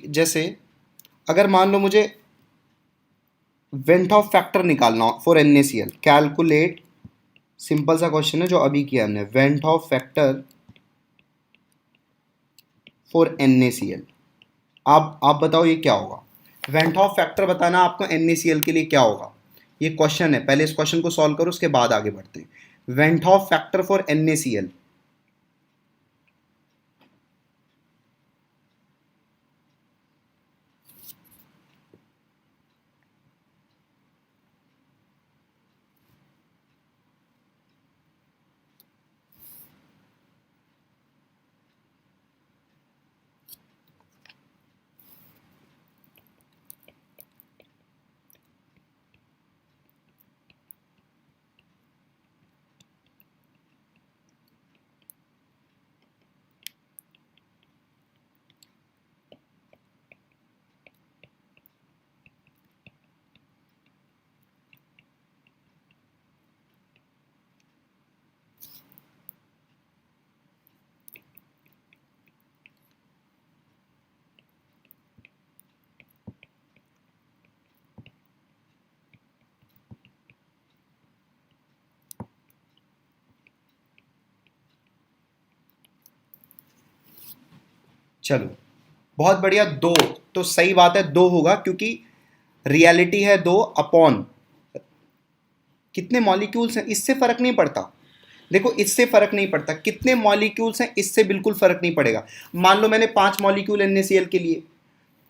जैसे अगर मान लो मुझे वेंट ऑफ फैक्टर निकालना हो फॉर NaCl, कैलकुलेट, सिंपल सा क्वेश्चन है जो अभी किया हमने, went Hoff factor for NaCl। आप बताओ ये क्या होगा? वेंट ऑफ फैक्टर बताना आपको NaCl के लिए क्या होगा, ये क्वेश्चन है। पहले इस क्वेश्चन को सॉल्व करो, उसके बाद आगे बढ़ते हैं। Went Hoff factor for NaCl, चलो बहुत बढ़िया। दो तो सही बात है, दो होगा क्योंकि रियलिटी है दो अपॉन कितने मॉलिक्यूल्स हैं, इससे फर्क नहीं पड़ता। देखो इससे फर्क नहीं पड़ता कितने मॉलिक्यूल्स हैं, इससे बिल्कुल फर्क नहीं पड़ेगा। मान लो मैंने 5 मॉलिक्यूल NaCl के लिए,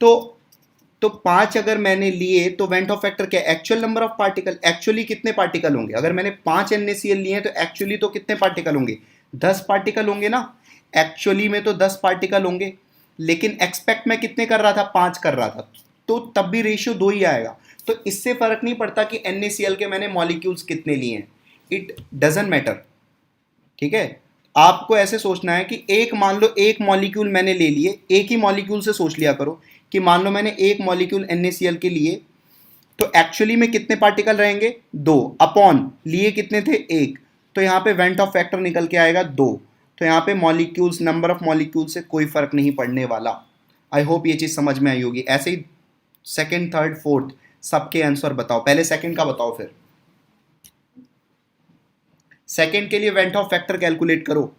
तो 5 अगर मैंने लिए तो वेंट ऑफ फैक्टर क्या, actual number of particle, actually कितने पार्टिकल होंगे। अगर मैंने 5 NaCl लिए तो एक्चुअली तो कितने पार्टिकल होंगे, 10 पार्टिकल होंगे ना। एक्चुअली में तो 10 पार्टिकल होंगे, लेकिन एक्सपेक्ट मैं कितने कर रहा था, 5 कर रहा था, तो तब भी रेशियो 2 ही आएगा। तो इससे फर्क नहीं पड़ता कि NaCl के मैंने मॉलिक्यूल्स कितने लिए हैं, इट डजेंट मैटर। ठीक है, आपको ऐसे सोचना है कि एक, मान लो एक मॉलिक्यूल मैंने ले लिए, एक ही मॉलिक्यूल से सोच लिया करो कि मान लो मैंने एक मॉलिक्यूल NaCl के लिए, तो एक्चुअली में कितने पार्टिकल रहेंगे, 2, अपॉन लिए कितने थे, 1, तो यहाँ पे वेंट ऑफ फैक्टर निकल के आएगा 2। तो यहाँ पे मॉलिक्यूल्स, नंबर ऑफ मॉलिक्यूल से कोई फर्क नहीं पड़ने वाला। आई होप ये चीज़ समझ में आई होगी। ऐसे ही सेकेंड, थर्ड, फोर्थ सबके आंसर बताओ। पहले सेकेंड का बताओ, फिर सेकेंड के लिए वेंट ऑफ फैक्टर कैलकुलेट करो।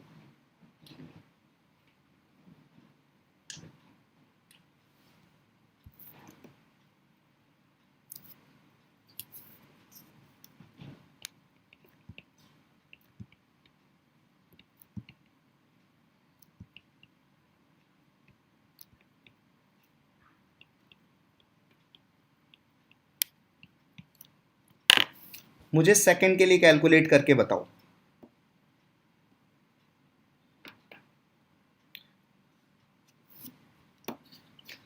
मुझे सेकंड के लिए कैलकुलेट करके बताओ।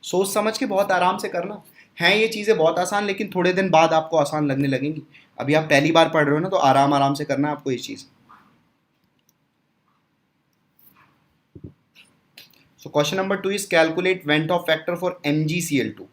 सोच समझ के बहुत आराम से करना है, ये चीज़ें बहुत आसान, लेकिन थोड़े दिन बाद आपको आसान लगने लगेंगी। अभी आप पहली बार पढ़ रहे हो ना, तो आराम आराम से करना है आपको ये चीज़। So question number 2 is calculate van't Hoff factor for MgCl2।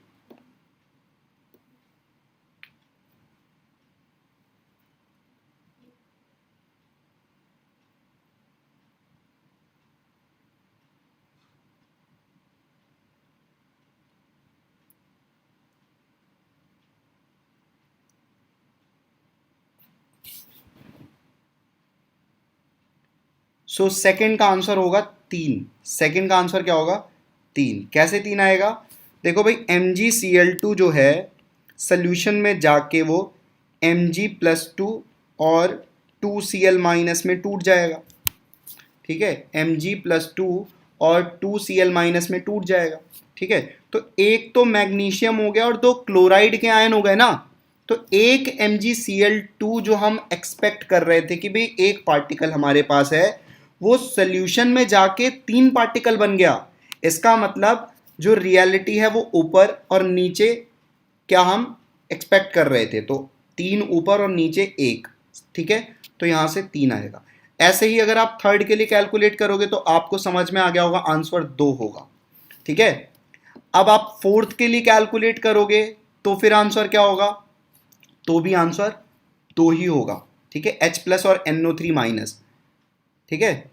So second का आंसर होगा 3। सेकंड का आंसर क्या होगा, 3। कैसे 3 आएगा, देखो भाई MgCl2 जो है सोल्यूशन में जाके वो Mg+2 और 2Cl माइनस में टूट जाएगा। ठीक है, Mg+2 और 2Cl माइनस में टूट जाएगा। ठीक है, तो एक तो मैग्नीशियम हो गया और 2 क्लोराइड के आयन हो गए ना। तो एक MgCl2 जो हम एक्सपेक्ट कर रहे थे कि भाई एक पार्टिकल हमारे पास है, वो सोल्यूशन में जाके 3 पार्टिकल बन गया। इसका मतलब जो रियलिटी है वो ऊपर और नीचे क्या हम एक्सपेक्ट कर रहे थे, तो 3 ऊपर और नीचे 1। ठीक है, तो यहां से 3 आएगा। ऐसे ही अगर आप थर्ड के लिए कैलकुलेट करोगे तो आपको समझ में आ गया होगा, आंसर 2 होगा। ठीक है, अब आप फोर्थ के लिए कैलकुलेट करोगे तो फिर आंसर क्या होगा, तो भी आंसर 2 ही होगा। ठीक है, H+ और NO3-। ठीक है,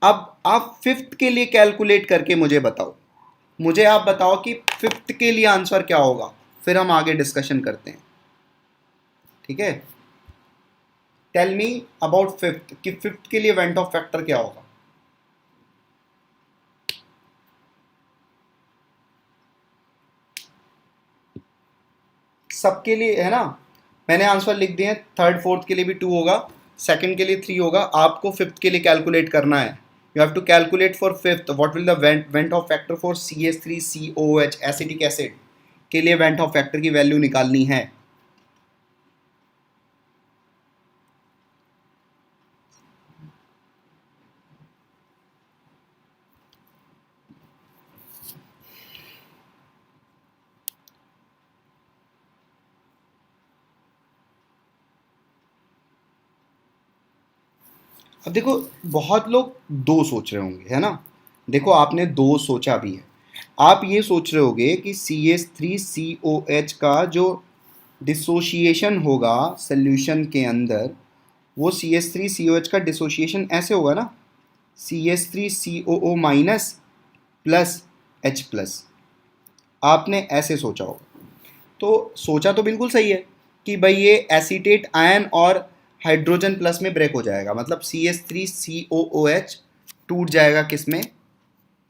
अब आप फिफ्थ के लिए कैलकुलेट करके मुझे बताओ। मुझे आप बताओ कि फिफ्थ के लिए आंसर क्या होगा, फिर हम आगे डिस्कशन करते हैं, ठीक है। टेल मी अबाउट फिफ्थ, कि फिफ्थ के लिए वेंट ऑफ फैक्टर क्या होगा। सबके लिए है ना, मैंने आंसर लिख दिए हैं। थर्ड फोर्थ के लिए भी 2 होगा, सेकंड के लिए 3 होगा, आपको फिफ्थ के लिए कैलकुलेट करना है। You have to calculate for fifth what will the van't Hoff factor for CH3COOH acetic acid के लिए वेंट ऑफ फैक्टर की वैल्यू निकालनी है। अब देखो, बहुत लोग 2 सोच रहे होंगे, है ना। देखो आपने 2 सोचा भी है। आप ये सोच रहे होगे कि CH3COH का जो डिसोशिएशन होगा सोल्यूशन के अंदर, वो CH3COH का डिसोशिएशन ऐसे होगा ना, CH3COO minus plus H plus. आपने ऐसे सोचा होगा। तो सोचा तो बिल्कुल सही है कि भाई ये एसीटेट आयन और हाइड्रोजन प्लस में ब्रेक हो जाएगा, मतलब CH3COOH टूट जाएगा किस में,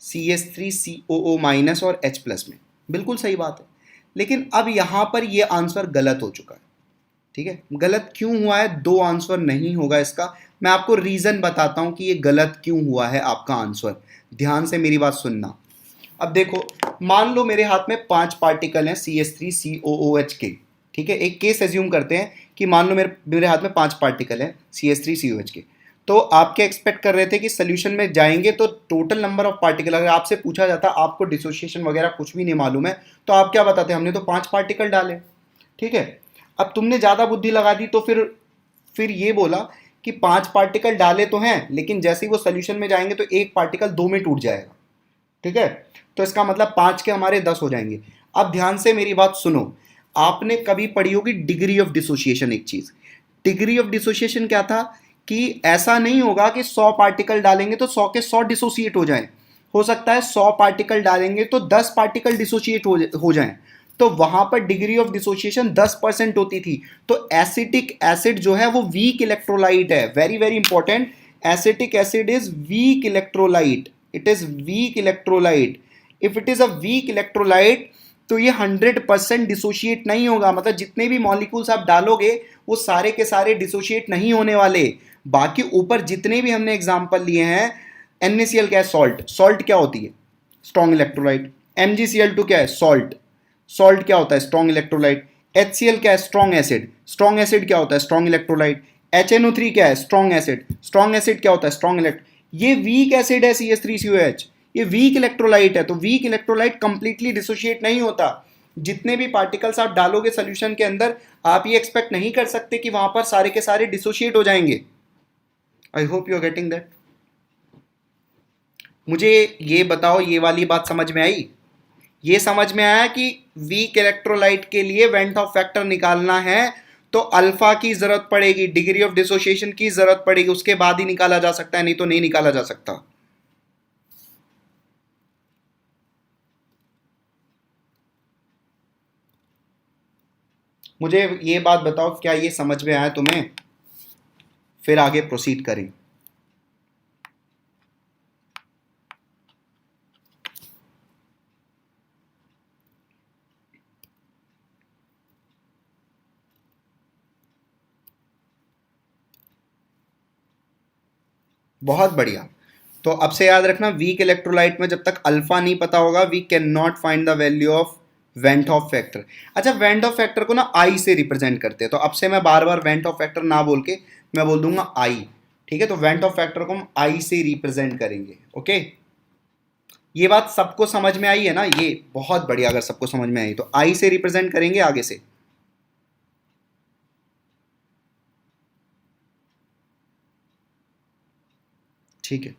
CH3COO माइनस और H प्लस में। बिल्कुल सही बात है। लेकिन अब यहाँ पर ये आंसर गलत हो चुका है, ठीक है। गलत क्यों हुआ है, 2 आंसर नहीं होगा इसका। मैं आपको रीज़न बताता हूँ कि ये गलत क्यों हुआ है आपका आंसर। ध्यान से मेरी बात सुनना। अब देखो, मान लो मेरे हाथ में 5 पार्टिकल हैं CH3COOH के, ठीक है। एक केस एज्यूम करते हैं कि मान लो मेरे हाथ में 5 पार्टिकल हैं CH3COH के। तो आप क्या एक्सपेक्ट कर रहे थे कि सोल्यूशन में जाएंगे तो टोटल नंबर ऑफ पार्टिकल, अगर आपसे पूछा जाता आपको डिसोसिएशन वगैरह कुछ भी नहीं मालूम है, तो आप क्या बताते, हमने तो 5 पार्टिकल डाले, ठीक है। अब तुमने ज़्यादा बुद्धि लगा दी, तो फिर ये बोला कि 5 पार्टिकल डाले तो हैं, लेकिन जैसे ही वो सोल्यूशन में जाएंगे तो एक पार्टिकल 2 में टूट जाएगा, ठीक है। तो इसका मतलब 5 के हमारे 10 हो जाएंगे। अब ध्यान से मेरी बात सुनो, आपने कभी पढ़ी होगी डिग्री ऑफ डिसोसिएशन। एक चीज, डिग्री ऑफ डिसोसिएशन क्या था कि ऐसा नहीं होगा कि 100 पार्टिकल डालेंगे तो 100 के 100 डिसोसिएट हो जाएं। हो सकता है 100 पार्टिकल डालेंगे तो 10 पार्टिकल डिसोसिएट हो जाएं। तो वहां पर डिग्री ऑफ डिसोसिएशन 10% होती थी। तो एसिटिक एसिड जो है वो वीक इलेक्ट्रोलाइट है। Very very important, acetic acid is weak electrolyte, it is weak electrolyte. If it is a weak electrolyte तो ये 100% डिसोशिएट नहीं होगा, मतलब जितने भी मॉलिक्यूल्स आप डालोगे वो सारे के सारे डिसोशिएट नहीं होने वाले। बाकी ऊपर जितने भी हमने एग्जांपल लिए हैं, NaCl क्या है, सॉल्ट, सॉल्ट क्या होती है, स्ट्रॉन्ग इलेक्ट्रोलाइट। MgCl2 क्या है, सॉल्ट, सॉल्ट क्या होता है, स्ट्रॉन्ग इलेक्ट्रोलाइट। HCl क्या है, स्ट्रॉन्ग एसिड, स्ट्रॉन्ग एसिड क्या होता है, स्ट्रॉन्ग इलेक्ट्रोलाइट। HNO3 क्या है, स्ट्रॉन्ग एसिड, स्ट्रॉन्ग एसिड क्या होता है, स्ट्रॉन्ग इलेक्ट्रो। ये वीक एसिड है CH3COH, ये वीक इलेक्ट्रोलाइट है। तो वीक इलेक्ट्रोलाइट कंप्लीटली डिसोशिएट नहीं होता। जितने भी पार्टिकल्स आप डालोगे सोल्यूशन के अंदर, आप ये एक्सपेक्ट नहीं कर सकते कि वहां पर सारे के सारे डिसोशिएट हो जाएंगे। I hope you are getting that. मुझे ये बताओ, ये वाली बात समझ में आई? ये समझ में आया कि वीक इलेक्ट्रोलाइट के लिए वेंट ऑफ फैक्टर निकालना है तो अल्फा की जरूरत पड़ेगी, डिग्री ऑफ डिसोसिएशन की जरूरत पड़ेगी, उसके बाद ही निकाला जा सकता है, नहीं तो नहीं निकाला जा सकता। मुझे ये बात बताओ, क्या ये समझ में आया तुम्हें? फिर आगे प्रोसीड करें। बहुत बढ़िया। तो अब से याद रखना, वीक इलेक्ट्रोलाइट में जब तक अल्फा नहीं पता होगा, we can not find the value of van't Hoff factor. अच्छा, वेंट ऑफ फैक्टर को ना आई से रिप्रेजेंट करते हैं, तो अब से मैं बार बार वेंट ऑफ फैक्टर ना बोल के मैं बोल दूंगा आई, ठीक है। तो वेंट ऑफ फैक्टर को हम आई से रिप्रेजेंट करेंगे, ओके। ये बात सबको समझ में आई है ना? ये बहुत बढ़िया, अगर सबको समझ में आई तो आई से रिप्रेजेंट करेंगे आगे से। ठीक है,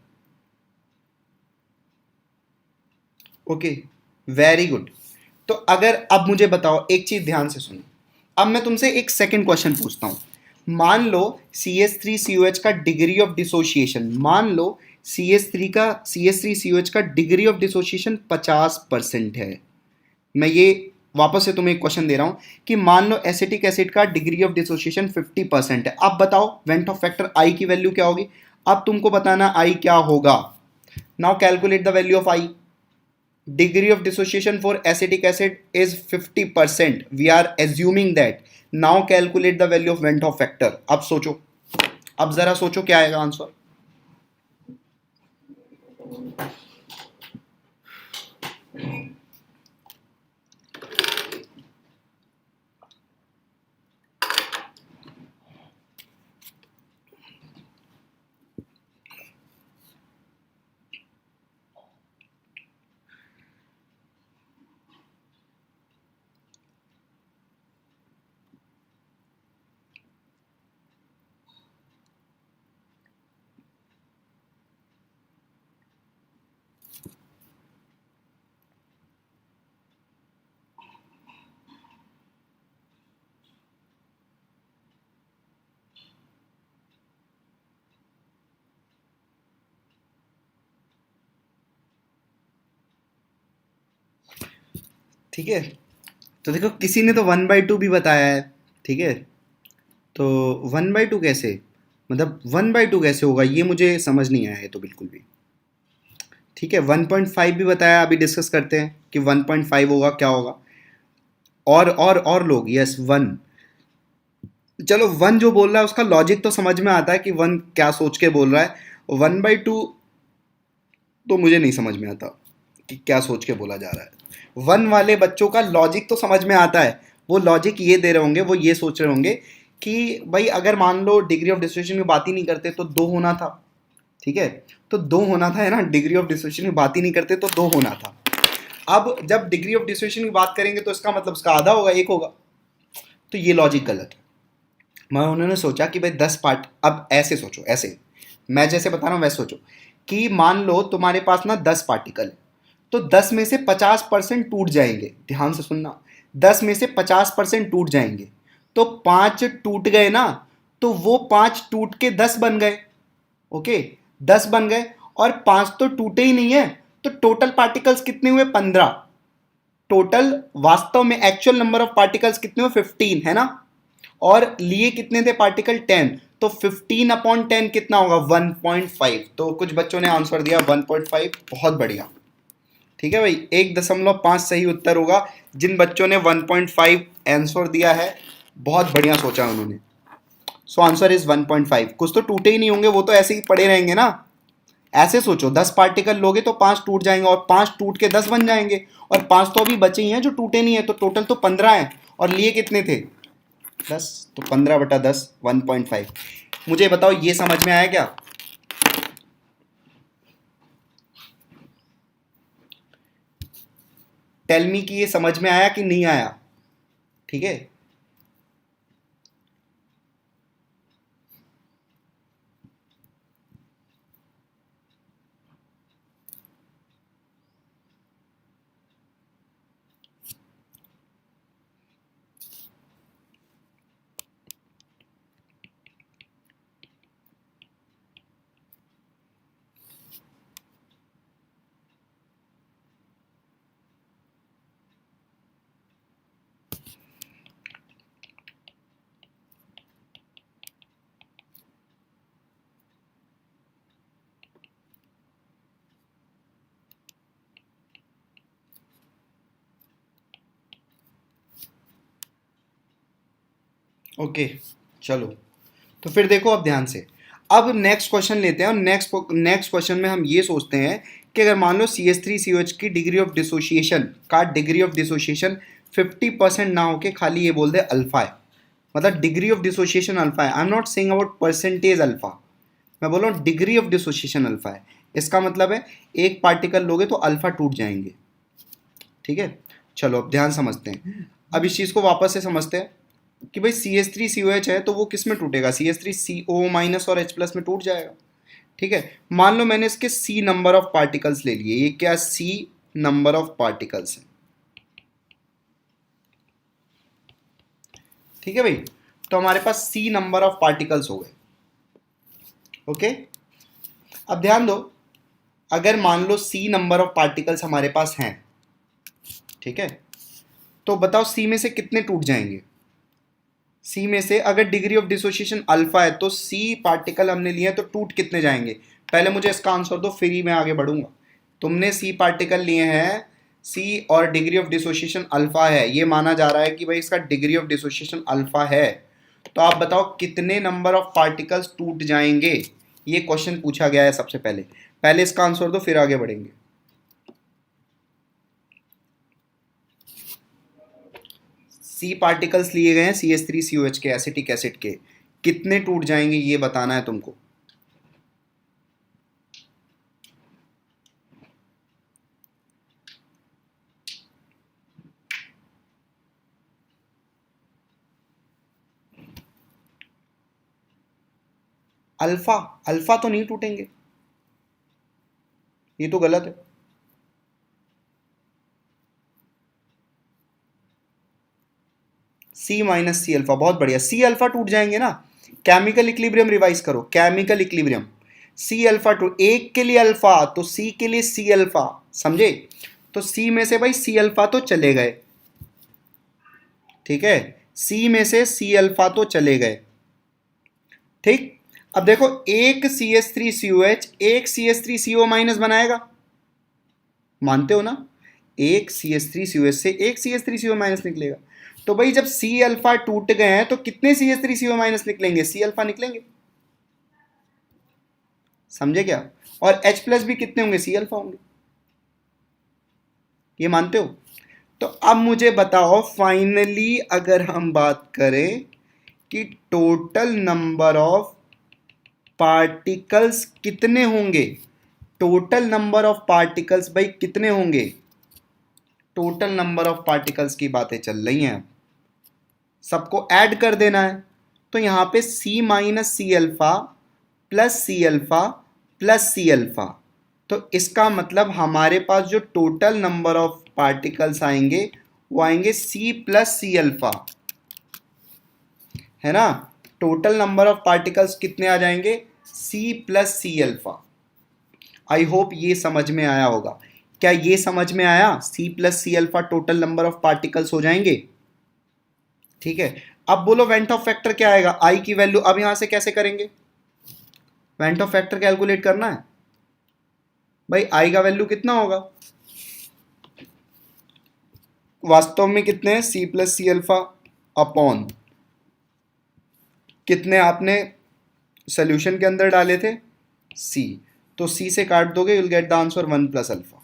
ओके, वेरी गुड। तो अगर अब मुझे बताओ, एक चीज ध्यान से सुनो। अब मैं तुमसे एक सेकंड क्वेश्चन पूछता हूं। मान लो CH3COH का डिग्री ऑफ डिसोसिएशन, मान लो CH3COH का डिग्री ऑफ डिसोसिएशन 50% है। मैं ये वापस से तुम्हें एक क्वेश्चन दे रहा हूं कि मान लो एसिटिक एसिड का डिग्री ऑफ डिसोसिएशन 50% है। अब बताओ वेंट ऑफ फैक्टर आई की वैल्यू क्या होगी। अब तुमको बताना आई क्या होगा। Now calculate the value of I. Degree of dissociation for acetic acid is 50%. We are assuming that. Now calculate the value of Van 't Hoff factor. अब सोचो, अब जरा सोचो क्या आएगा आंसर। ठीक है, तो देखो किसी ने तो 1/2 भी बताया है। ठीक है, तो 1/2 कैसे, मतलब 1/2 कैसे होगा, ये मुझे समझ नहीं आया है तो बिल्कुल भी। ठीक है, 1.5 भी बताया, अभी डिस्कस करते हैं कि 1.5 होगा क्या होगा। और लोग यस 1, चलो 1 जो बोल रहा है उसका लॉजिक तो समझ में आता है कि 1 क्या सोच के बोल रहा है। 1/2 तो मुझे नहीं समझ में आता कि क्या सोच के बोला जा रहा है। 1 वाले बच्चों का लॉजिक तो समझ में आता है। वो लॉजिक ये दे रहे होंगे, वो ये सोच रहे होंगे कि भाई अगर मान लो डिग्री ऑफ डिसोसिएशन की बात ही नहीं करते तो 2 होना था। ठीक है, तो 2 होना था, है ना। डिग्री ऑफ डिसोसिएशन की बात ही नहीं करते तो 2 होना था। अब जब डिग्री ऑफ डिसोसिएशन की बात करेंगे तो इसका मतलब उसका आधा होगा, 1 होगा। तो ये लॉजिक गलत है। मैं उन्होंने सोचा कि भाई 10 पार्ट, अब ऐसे सोचो, ऐसे मैं जैसे बता रहा हूँ वैसे सोचो कि मान लो तुम्हारे पास ना 10 पार्टिकल है, तो 10 में से 50% टूट जाएंगे। ध्यान से सुनना, 10 में से 50% टूट जाएंगे, तो 5 टूट गए ना, तो वो 5 टूट के 10 बन गए। ओके, 10 बन गए और 5 तो टूटे ही नहीं है, तो टोटल पार्टिकल्स कितने हुए, 15। टोटल वास्तव में एक्चुअल नंबर ऑफ पार्टिकल्स कितने हुए, 15, है ना। और लिए कितने थे पार्टिकल, 10। तो 15/10 कितना होगा, 1.5। तो कुछ बच्चों ने आंसर दिया 1.5। बहुत बढ़िया। ठीक है भाई, 1.5 सही उत्तर होगा। जिन बच्चों ने 1.5 आंसर दिया है, बहुत बढ़िया सोचा उन्होंने। So answer is 1.5। कुछ तो टूटे ही नहीं होंगे, वो तो ऐसे ही पड़े रहेंगे ना। ऐसे सोचो, 10 पार्टिकल लोगे तो 5 टूट जाएंगे और 5 टूट के 10 बन जाएंगे, और 5 तो अभी बचे ही हैं जो टूटे नहीं है, तो टोटल तो 15 है। और लिए कितने थे, 10, तो 15/10 1.5। मुझे बताओ ये समझ में आया क्या। टेल मी कि ये समझ में आया कि नहीं आया। ठीक है, ओके, चलो। तो फिर देखो अब ध्यान से, अब नेक्स्ट क्वेश्चन लेते हैं। और नेक्स्ट क्वेश्चन में हम ये सोचते हैं कि अगर मान लो CH3COH की डिग्री ऑफ डिसोसिएशन 50% ना होके खाली ये बोल दे अल्फा है, मतलब डिग्री ऑफ डिसोसिएशन अल्फा है। I am not saying about percentage alpha, मैं बोल रहा हूँ डिग्री ऑफ डिसोसिएशन अल्फा है। इसका मतलब है एक पार्टिकल लोगे तो अल्फा टूट जाएंगे। ठीक है, चलो अब ध्यान समझते हैं। अब इस चीज़ को वापस से समझते हैं कि भाई CH3COH है तो वो किस में टूटेगा, CH3CO- और H+ में टूट जाएगा। ठीक है, मान लो मैंने इसके C नंबर ऑफ पार्टिकल्स ले लिए। ये क्या, C नंबर ऑफ पार्टिकल्स है। ठीक है भाई, तो हमारे पास C नंबर ऑफ पार्टिकल्स हो गए। ओके, अब ध्यान दो, अगर मान लो सी नंबर ऑफ पार्टिकल्स हमारे पास हैं, ठीक है, तो बताओ सी में से कितने टूट जाएंगे? सी में से अगर डिग्री ऑफ डिसोसिएशन अल्फा है तो सी पार्टिकल हमने लिए तो टूट कितने जाएंगे? पहले मुझे इसका आंसर दो, फिर ही मैं आगे बढ़ूंगा। तुमने सी पार्टिकल लिए हैं, सी और डिग्री ऑफ डिसोसिएशन अल्फा है, ये माना जा रहा है कि भाई इसका डिग्री ऑफ डिसोसिएशन अल्फा है, तो आप बताओ कितने नंबर ऑफ पार्टिकल्स टूट जाएंगे? ये क्वेश्चन पूछा गया है सबसे पहले। पहले इसका आंसर दो, फिर आगे बढ़ेंगे। सी पार्टिकल्स लिए गए हैं CH3COH के, एसिटिक एसिड के, कितने टूट जाएंगे ये बताना है तुमको। अल्फा, अल्फा तो नहीं टूटेंगे, ये तो गलत है। सी माइनस सी अल्फा, बहुत बढ़िया, सी अल्फा टूट जाएंगे ना। केमिकल इक्विलिब्रियम रिवाइज करो, chemical equilibrium, C alpha two, एक के लिए अल्फा तो सी के लिए सी अल्फा, समझे? तो सी में से भाई सी अल्फा तो चले गए, ठीक है, सी में से सी अल्फा तो चले गए, ठीक। अब देखो एक CH3COH एक CH3CO माइनस बनाएगा, मानते हो ना? एक CH3COH से एक CH3CO माइनस निकलेगा, तो भाई जब सी अल्फा टूट गए हैं तो कितने CH3CO माइनस निकलेंगे? सी अल्फा निकलेंगे, समझे क्या? और H प्लस भी कितने होंगे? सी अल्फा होंगे, ये मानते हो? तो अब मुझे बताओ फाइनली अगर हम बात करें कि टोटल नंबर ऑफ पार्टिकल्स कितने होंगे, टोटल नंबर ऑफ पार्टिकल्स भाई कितने होंगे? टोटल नंबर ऑफ पार्टिकल्स की बातें चल रही हैं, सबको ऐड कर देना है। तो यहां पे C minus C alpha plus C alpha plus C alpha, तो इसका मतलब हमारे पास जो टोटल नंबर ऑफ पार्टिकल्स आएंगे वो आएंगे सी प्लस सी अल्फा, है ना? टोटल नंबर ऑफ पार्टिकल्स कितने आ जाएंगे? C plus C alpha. I hope ये समझ में आया होगा। क्या ये समझ में आया? C plus C alpha total number of particles हो जाएंगे, ठीक है। अब बोलो वेंट ऑफ फैक्टर क्या आएगा? आई की वैल्यू अब यहां से कैसे करेंगे? वेंट ऑफ फैक्टर कैलकुलेट करना है भाई, आई का वैल्यू कितना होगा? वास्तव में कितने हैं? C plus C alpha upon कितने आपने सोल्यूशन के अंदर डाले थे? सी, तो सी से काट दोगे, you will get the answer 1 plus alpha,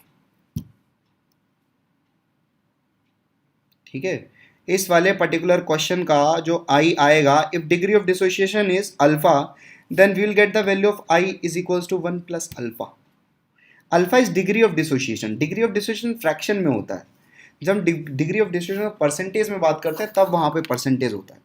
ठीक है। इस वाले पर्टिकुलर क्वेश्चन का जो आई आएगा, if degree of dissociation is alpha then we will get the value of I is equals to 1 plus alpha. Alpha is degree of dissociation, degree of dissociation fraction में होता है, जब degree of dissociation percentage में बात करते हैं तब वहां पे परसेंटेज होता है।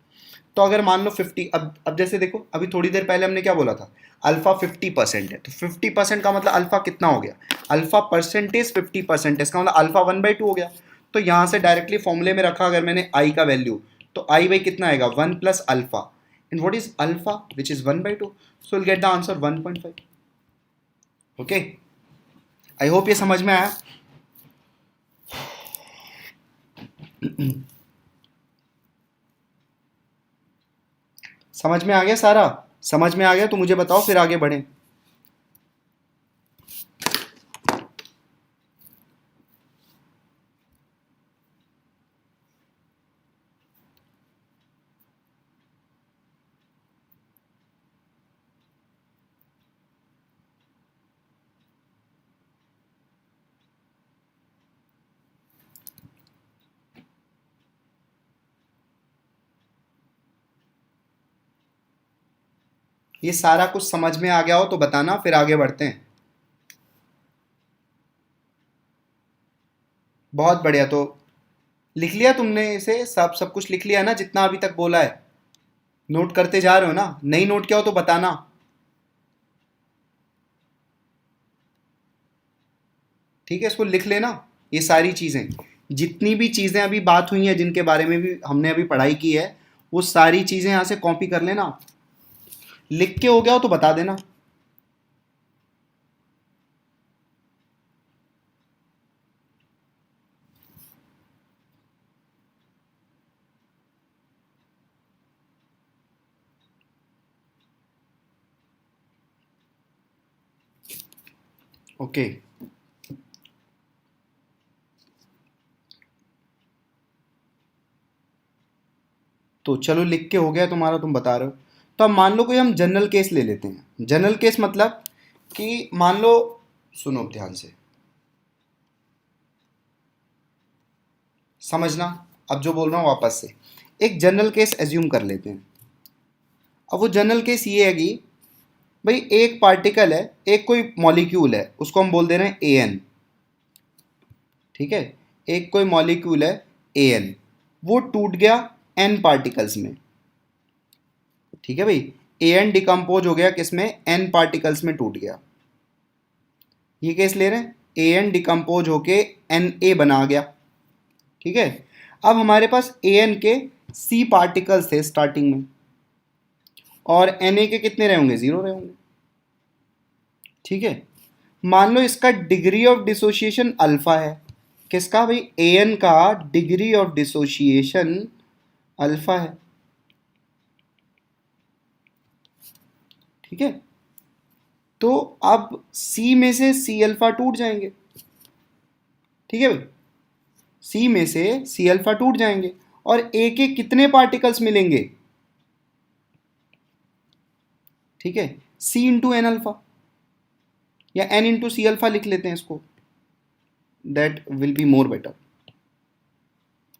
तो अगर मान लो 50, अब जैसे देखो अभी थोड़ी देर पहले हमने क्या बोला था? अल्फा 50% है, तो 50% का मतलब अल्फा कितना हो गया? अल्फा परसेंटेज 50% है, इसका मतलब अल्फा 1/2 हो गया। तो यहाँ से डायरेक्टली फॉर्मूले में रखा अगर मैंने आई का वैल्यू, तो आई बाई कितना आएगा? 1 plus alpha, and what is alpha which is 1/2, so will get the answer 1.5। Okay, I hope ये समझ में आया। समझ में आ गया सारा? समझ में आ गया तो मुझे बताओ, फिर आगे बढ़ें। ये सारा कुछ समझ में आ गया हो तो बताना, फिर आगे बढ़ते हैं। बहुत बढ़िया, तो लिख लिया तुमने इसे? सब सब कुछ लिख लिया ना जितना अभी तक बोला है? नोट करते जा रहे हो ना? नहीं नोट किया हो तो बताना, ठीक है। इसको लिख लेना, ये सारी चीज़ें, जितनी भी चीज़ें अभी बात हुई हैं जिनके बारे में भी हमने अभी पढ़ाई की है, वो सारी चीज़ें यहाँ से कॉपी कर लेना। लिख के हो गया हो तो बता देना। ओके, तो चलो लिख के हो गया तुम्हारा, तुम बता रहे हो। तो अब मान लो कोई हम जनरल केस ले लेते हैं। जनरल केस मतलब कि मान लो, सुनो ध्यान से समझना, अब जो बोल रहा हूँ वापस से, एक जनरल केस एज्यूम कर लेते हैं। अब वो जनरल केस ये है कि भाई एक पार्टिकल है, एक कोई मॉलिक्यूल है, उसको हम बोल दे रहे हैं ए एन। ठीक है, एक कोई मॉलिक्यूल है ए एन, वो टूट गया एन पार्टिकल्स में। ठीक है भाई, ए एन डिकम्पोज हो गया किसमें, एन पार्टिकल्स में टूट गया। ये केस ले रहे हैं, ए एन डिकम्पोज होके एन ए बना गया। ठीक है, अब हमारे पास ए एन के सी पार्टिकल्स थे स्टार्टिंग में, और एन ए के कितने रहे होंगे, जीरो रहे होंगे। ठीक है, मान लो इसका डिग्री ऑफ डिसोसिएशन अल्फा है। किसका भाई, ए एन का डिग्री ऑफ डिसोसिएशन अल्फा है। ठीक है, तो अब सी में से सी अल्फा टूट जाएंगे। ठीक है भाई, सी में से सी अल्फा टूट जाएंगे, और ए के कितने पार्टिकल्स मिलेंगे, ठीक है, सी इंटू एन अल्फा, या एन इंटू सी अल्फा लिख लेते हैं इसको, that will be more better.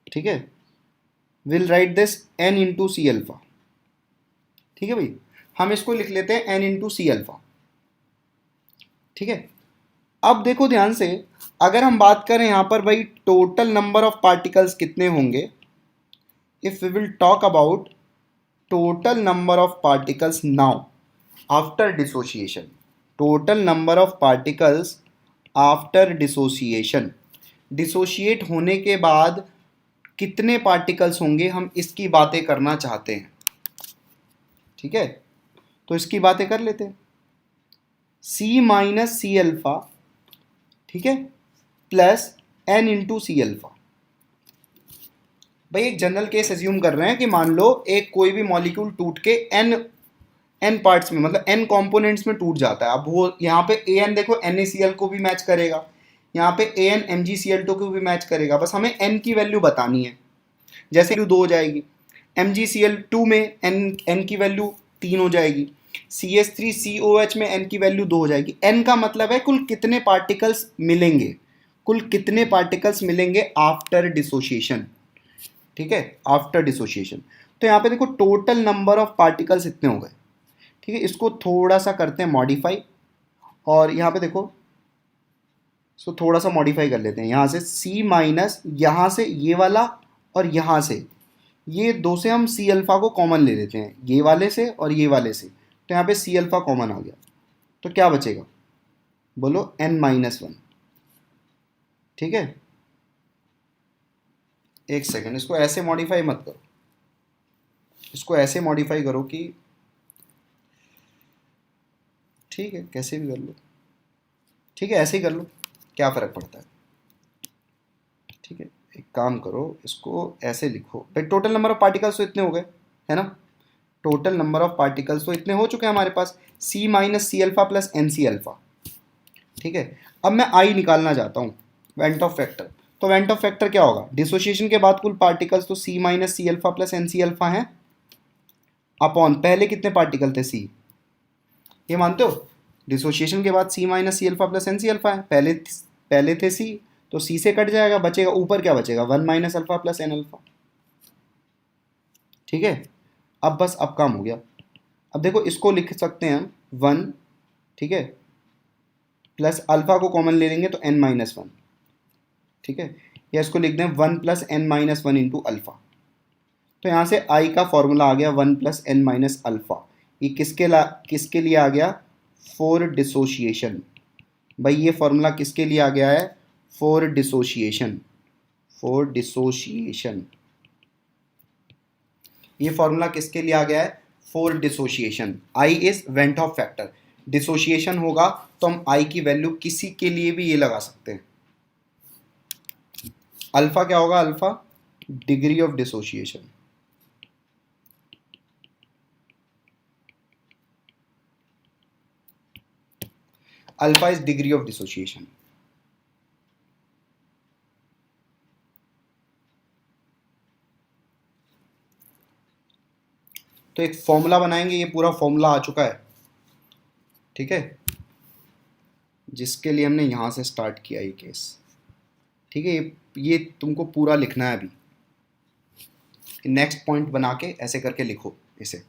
ठीक है, will write this N into C alpha. ठीक है भाई, हम इसको लिख लेते हैं एन इंटू सी अल्फा। ठीक है, अब देखो ध्यान से, अगर हम बात करें यहां पर भाई टोटल नंबर ऑफ पार्टिकल्स कितने होंगे, if we will talk about total number of particles now after dissociation, total number of particles after dissociation, dissociate होने के बाद कितने पार्टिकल्स होंगे, हम इसकी बातें करना चाहते हैं। ठीक है, तो इसकी बातें कर लेते हैं। सी माइनस सी अल्फा, ठीक है, plus N into C alpha. भाई एक जनरल केस एज्यूम कर रहे हैं कि मान लो एक कोई भी मॉलिक्यूल टूट के एन पार्ट्स में, मतलब एन कंपोनेंट्स में टूट जाता है। अब वो यहाँ पे ए एन देखो NaCl को भी मैच करेगा, यहाँ पे ए एन MgCl2 को भी मैच करेगा, बस हमें एन की वैल्यू बतानी है। जैसे वैल्यू 2 हो जाएगी, MgCl2 में एन की वैल्यू 3 हो जाएगी, CH3COH में एन की वैल्यू 2 हो जाएगी। एन का मतलब है कुल कितने पार्टिकल्स मिलेंगे, कुल कितने पार्टिकल्स मिलेंगे आफ्टर डिसोसिएशन। ठीक है, आफ्टर डिसोसिएशन। तो यहाँ पे देखो टोटल नंबर ऑफ पार्टिकल्स इतने हो गए। ठीक है, इसको थोड़ा सा करते हैं मॉडिफाई, और यहाँ पे देखो इसको थोड़ा सा मॉडिफाई कर लेते हैं। यहाँ से सी माइनस, यहाँ से ये वाला और यहाँ से ये दो से हम सी अल्फा को कॉमन ले लेते हैं, ये वाले से और ये वाले से। तो यहाँ पे सी अल्फा कॉमन आ गया, तो क्या बचेगा, बोलो n-1। ठीक है, एक सेकेंड, इसको ऐसे मॉडिफाई मत करो, इसको ऐसे मॉडिफाई करो कि, ठीक है कैसे भी कर लो, ठीक है ऐसे ही कर लो, क्या फ़र्क पड़ता है। ठीक है, एक काम करो, इसको ऐसे लिखो भाई, टोटल नंबर ऑफ पार्टिकल्स तो इतने हो गए, है ना, टोटल नंबर ऑफ पार्टिकल्स तो इतने हो चुके हैं हमारे पास, C minus C alpha plus N C alpha. ठीक है, अब मैं आई निकालना चाहता हूँ, वेंट ऑफ फैक्टर। तो वेंट ऑफ फैक्टर क्या होगा, डिसोसिएशन के बाद कुल पार्टिकल्स तो C minus C alpha plus N C alpha हैं, अपॉन पहले कितने पार्टिकल थे सी, ये मानते हो, डिसोसिएशन के बाद C minus C alpha plus N C alpha है, पहले थे सी, तो सी से कट जाएगा, बचेगा ऊपर क्या बचेगा, 1 minus alpha plus N alpha. ठीक है, अब बस अब काम हो गया। अब देखो इसको लिख सकते हैं हम 1, ठीक है, प्लस अल्फा को कॉमन ले लेंगे तो n-1। ठीक है, या इसको लिख दें 1 प्लस n-1 इंटू अल्फा। तो यहाँ से आई का फॉर्मूला आ गया 1 प्लस n माइनस अल्फा। ये किसके लिए आ गया, फॉर डिसोशिएशन। भाई ये फॉर्मूला किसके लिए आ गया है, फॉर डिसोशिएशन, फॉर डिसोशिएशन। ये फॉर्मूला किसके लिए आ गया है, for dissociation. I is went Hoff factor, dissociation होगा तो हम आई की वैल्यू किसी के लिए भी ये लगा सकते हैं। अल्फा क्या होगा, alpha degree of dissociation. Alpha is degree of dissociation. तो एक फॉर्मूला बनाएंगे, ये पूरा फॉर्मूला आ चुका है, ठीक है, जिसके लिए हमने यहां से स्टार्ट किया ये केस, ठीक है। ये तुमको पूरा लिखना है अभी, नेक्स्ट पॉइंट बना के ऐसे करके लिखो इसे।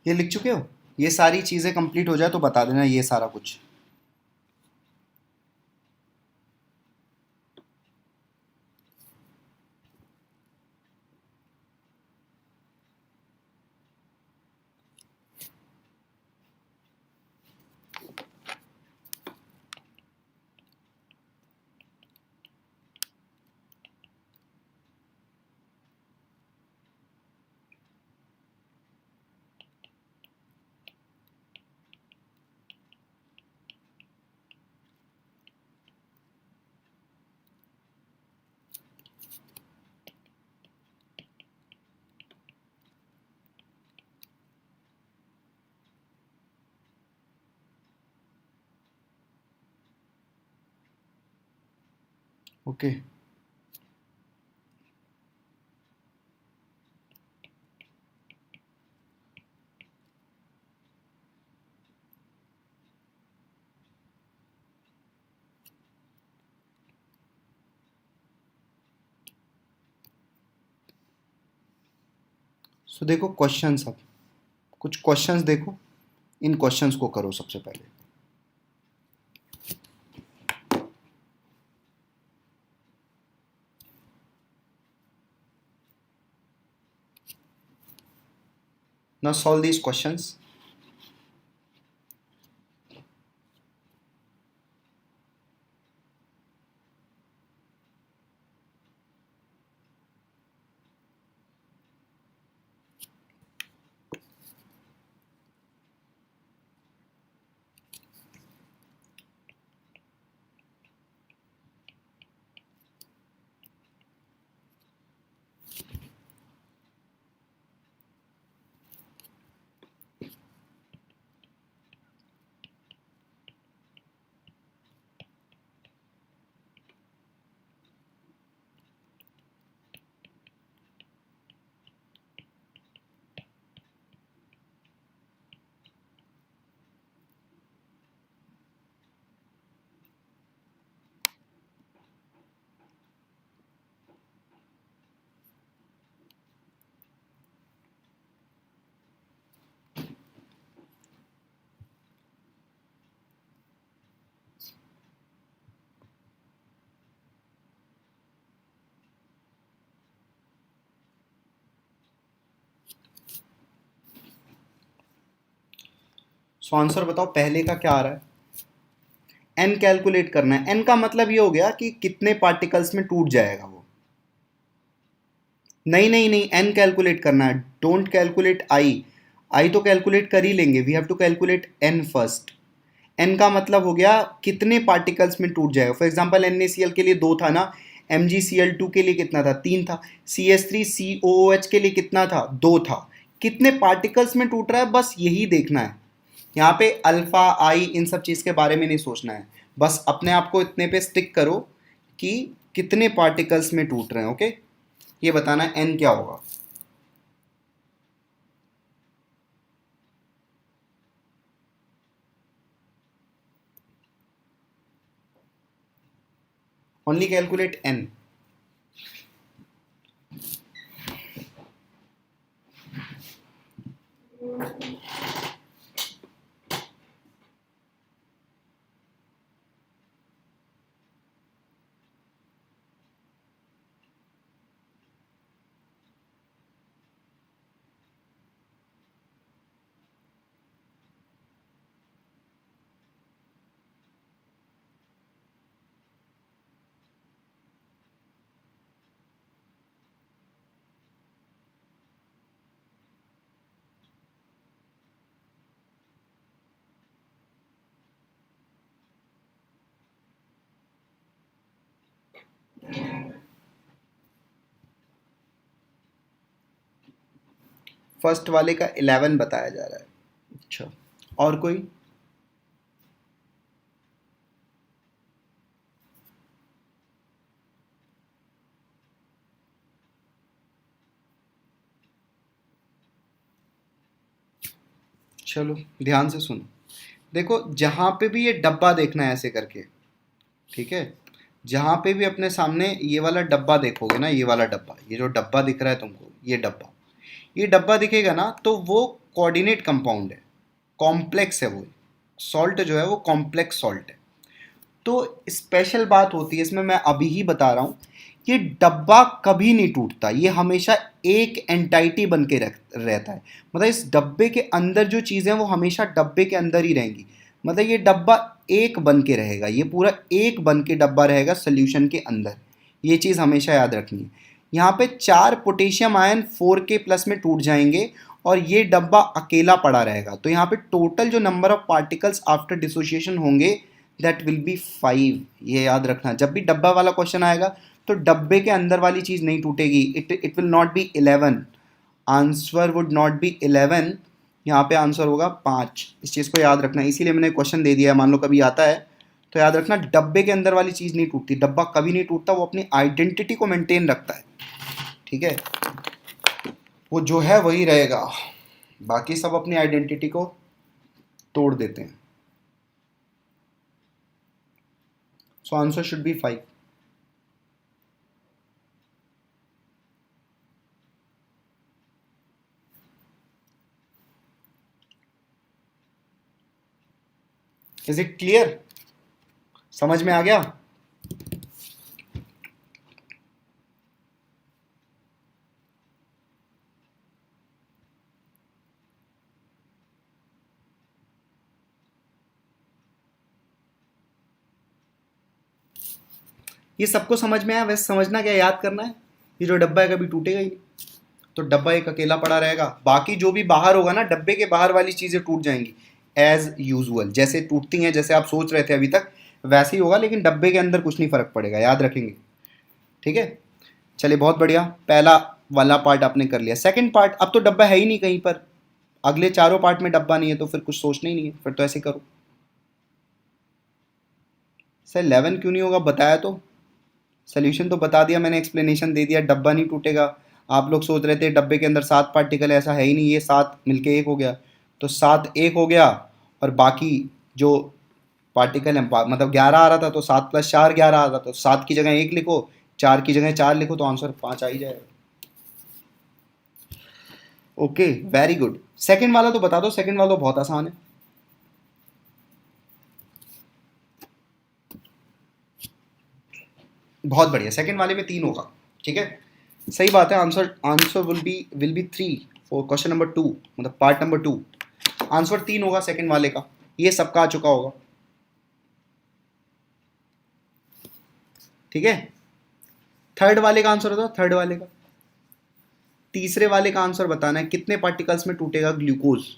ये लिख चुके हो? ये सारी चीज़ें कंप्लीट हो जाए तो बता देना ये सारा कुछ। ओके, सो देखो क्वेश्चंस, अब कुछ क्वेश्चंस देखो, इन क्वेश्चंस को करो सबसे पहले। Now solve these questions. So answer बताओ पहले का क्या आ रहा है? एन कैलकुलेट करना है। एन का मतलब ये हो गया कि कितने पार्टिकल्स में टूट जाएगा वो। नहीं नहीं नहीं, एन कैलकुलेट करना है, डोंट कैलकुलेट आई। आई तो कैलकुलेट कर ही लेंगे, we have to calculate N first. N का मतलब हो गया कितने पार्टिकल्स में टूट जाएगा। फॉर एग्जाम्पल NaCl के लिए 2 था ना, MgCl2 के लिए कितना था? 3 था। CH3COOH के लिए कितना था? 2 था। कितने पार्टिकल्स में टूट रहा है, बस यही देखना है। यहाँ पे अल्फा आई इन सब चीज़ के बारे में नहीं सोचना है, बस अपने आप को इतने पे स्टिक करो कि कितने पार्टिकल्स में टूट रहे हैं। ओके, ये बताना है एन क्या होगा। Only calculate N. फर्स्ट वाले का 11 बताया जा रहा है। अच्छा, और कोई? चलो ध्यान से सुनो। देखो जहाँ पे भी ये डब्बा देखना है ऐसे करके, ठीक है, जहाँ पे भी अपने सामने ये वाला डब्बा देखोगे ना, ये वाला डब्बा, ये जो डब्बा दिख रहा है तुमको, ये डब्बा दिखेगा ना, तो वो कोऑर्डिनेट कंपाउंड है, कॉम्प्लेक्स है वो। सॉल्ट जो है वो कॉम्प्लेक्स सॉल्ट है। तो स्पेशल बात होती है इसमें, मैं अभी ही बता रहा हूँ, ये डब्बा कभी नहीं टूटता, ये हमेशा एक एंटाइटी बन के रहता है। मतलब इस डब्बे के अंदर जो चीज़ें हैं वो हमेशा डब्बे के अंदर ही रहेंगी। मतलब ये डब्बा एक बन के रहेगा, ये पूरा एक बन के डब्बा रहेगा सोल्यूशन के अंदर। ये चीज़ हमेशा याद रखनी है। यहाँ पे 4 पोटेशियम आयन 4K प्लस में टूट जाएंगे और ये डब्बा अकेला पड़ा रहेगा। तो यहाँ पे टोटल जो number of particles after dissociation होंगे दैट विल बी 5। ये याद रखना, जब भी डब्बा वाला क्वेश्चन आएगा तो डब्बे के अंदर वाली चीज़ नहीं टूटेगी। It will not be 11, answer would not be 11, यहाँ पे आंसर होगा 5। इस चीज़ को याद रखना, इसीलिए मैंने क्वेश्चन दे दिया है, मान लो कभी आता है तो याद रखना डब्बे के अंदर वाली चीज़ नहीं टूटती। डब्बा कभी नहीं टूटता, वो अपनी आइडेंटिटी को मेंटेन रखता है, ठीक है, वो जो है वही रहेगा, बाकी सब अपनी आइडेंटिटी को तोड़ देते हैं। So answer should be 5। Is it clear? समझ में आ गया? ये सबको समझ में आया? वैसे समझना क्या, याद करना है, ये जो डब्बा है कभी टूटेगा ही नहीं, तो डब्बा एक अकेला पड़ा रहेगा, बाकी जो भी बाहर होगा ना, डब्बे के बाहर वाली चीज़ें टूट जाएंगी एज यूजुअल, जैसे टूटती हैं, जैसे आप सोच रहे थे अभी तक वैसे ही होगा, लेकिन डब्बे के अंदर कुछ नहीं फर्क पड़ेगा, याद रखेंगे, ठीक है। चलिए बहुत बढ़िया, पहला वाला पार्ट आपने कर लिया। सेकंड पार्ट, अब तो डब्बा है ही नहीं कहीं पर, अगले चारों पार्ट में डब्बा नहीं है, तो फिर कुछ सोचना ही नहीं है, फिर तो ऐसे करो। सर 11 क्यों नहीं होगा, बताया तो, सोल्यूशन तो बता दिया मैंने, एक्सप्लेनेशन दे दिया, डब्बा नहीं टूटेगा। आप लोग सोच रहे थे डब्बे के अंदर 7 पार्टिकल, ऐसा है ही नहीं, ये 7 मिलके एक हो गया, तो 7 एक हो गया, और बाकी जो पार्टिकल है मतलब 11 आ रहा था, तो 7 + 4 11 आ रहा था, तो 7 की जगह 1 लिखो, 4 की जगह 4 लिखो, तो आंसर 5 आ ही जाएगा। Okay very good. सेकंड वाला तो बता दो, सेकंड वाला तो बहुत आसान है। बहुत बढ़िया, सेकंड वाले में 3 होगा, ठीक है, सही बात है। Answer will be 3 for question number 2, मतलब पार्ट नंबर 2। आंसर 3 होगा सेकंड वाले का, ये सबका आ चुका होगा। ठीक है, थर्ड वाले का आंसर बताओ, थर्ड वाले का। तीसरे वाले का आंसर बताना है, कितने पार्टिकल्स में टूटेगा ग्लूकोज।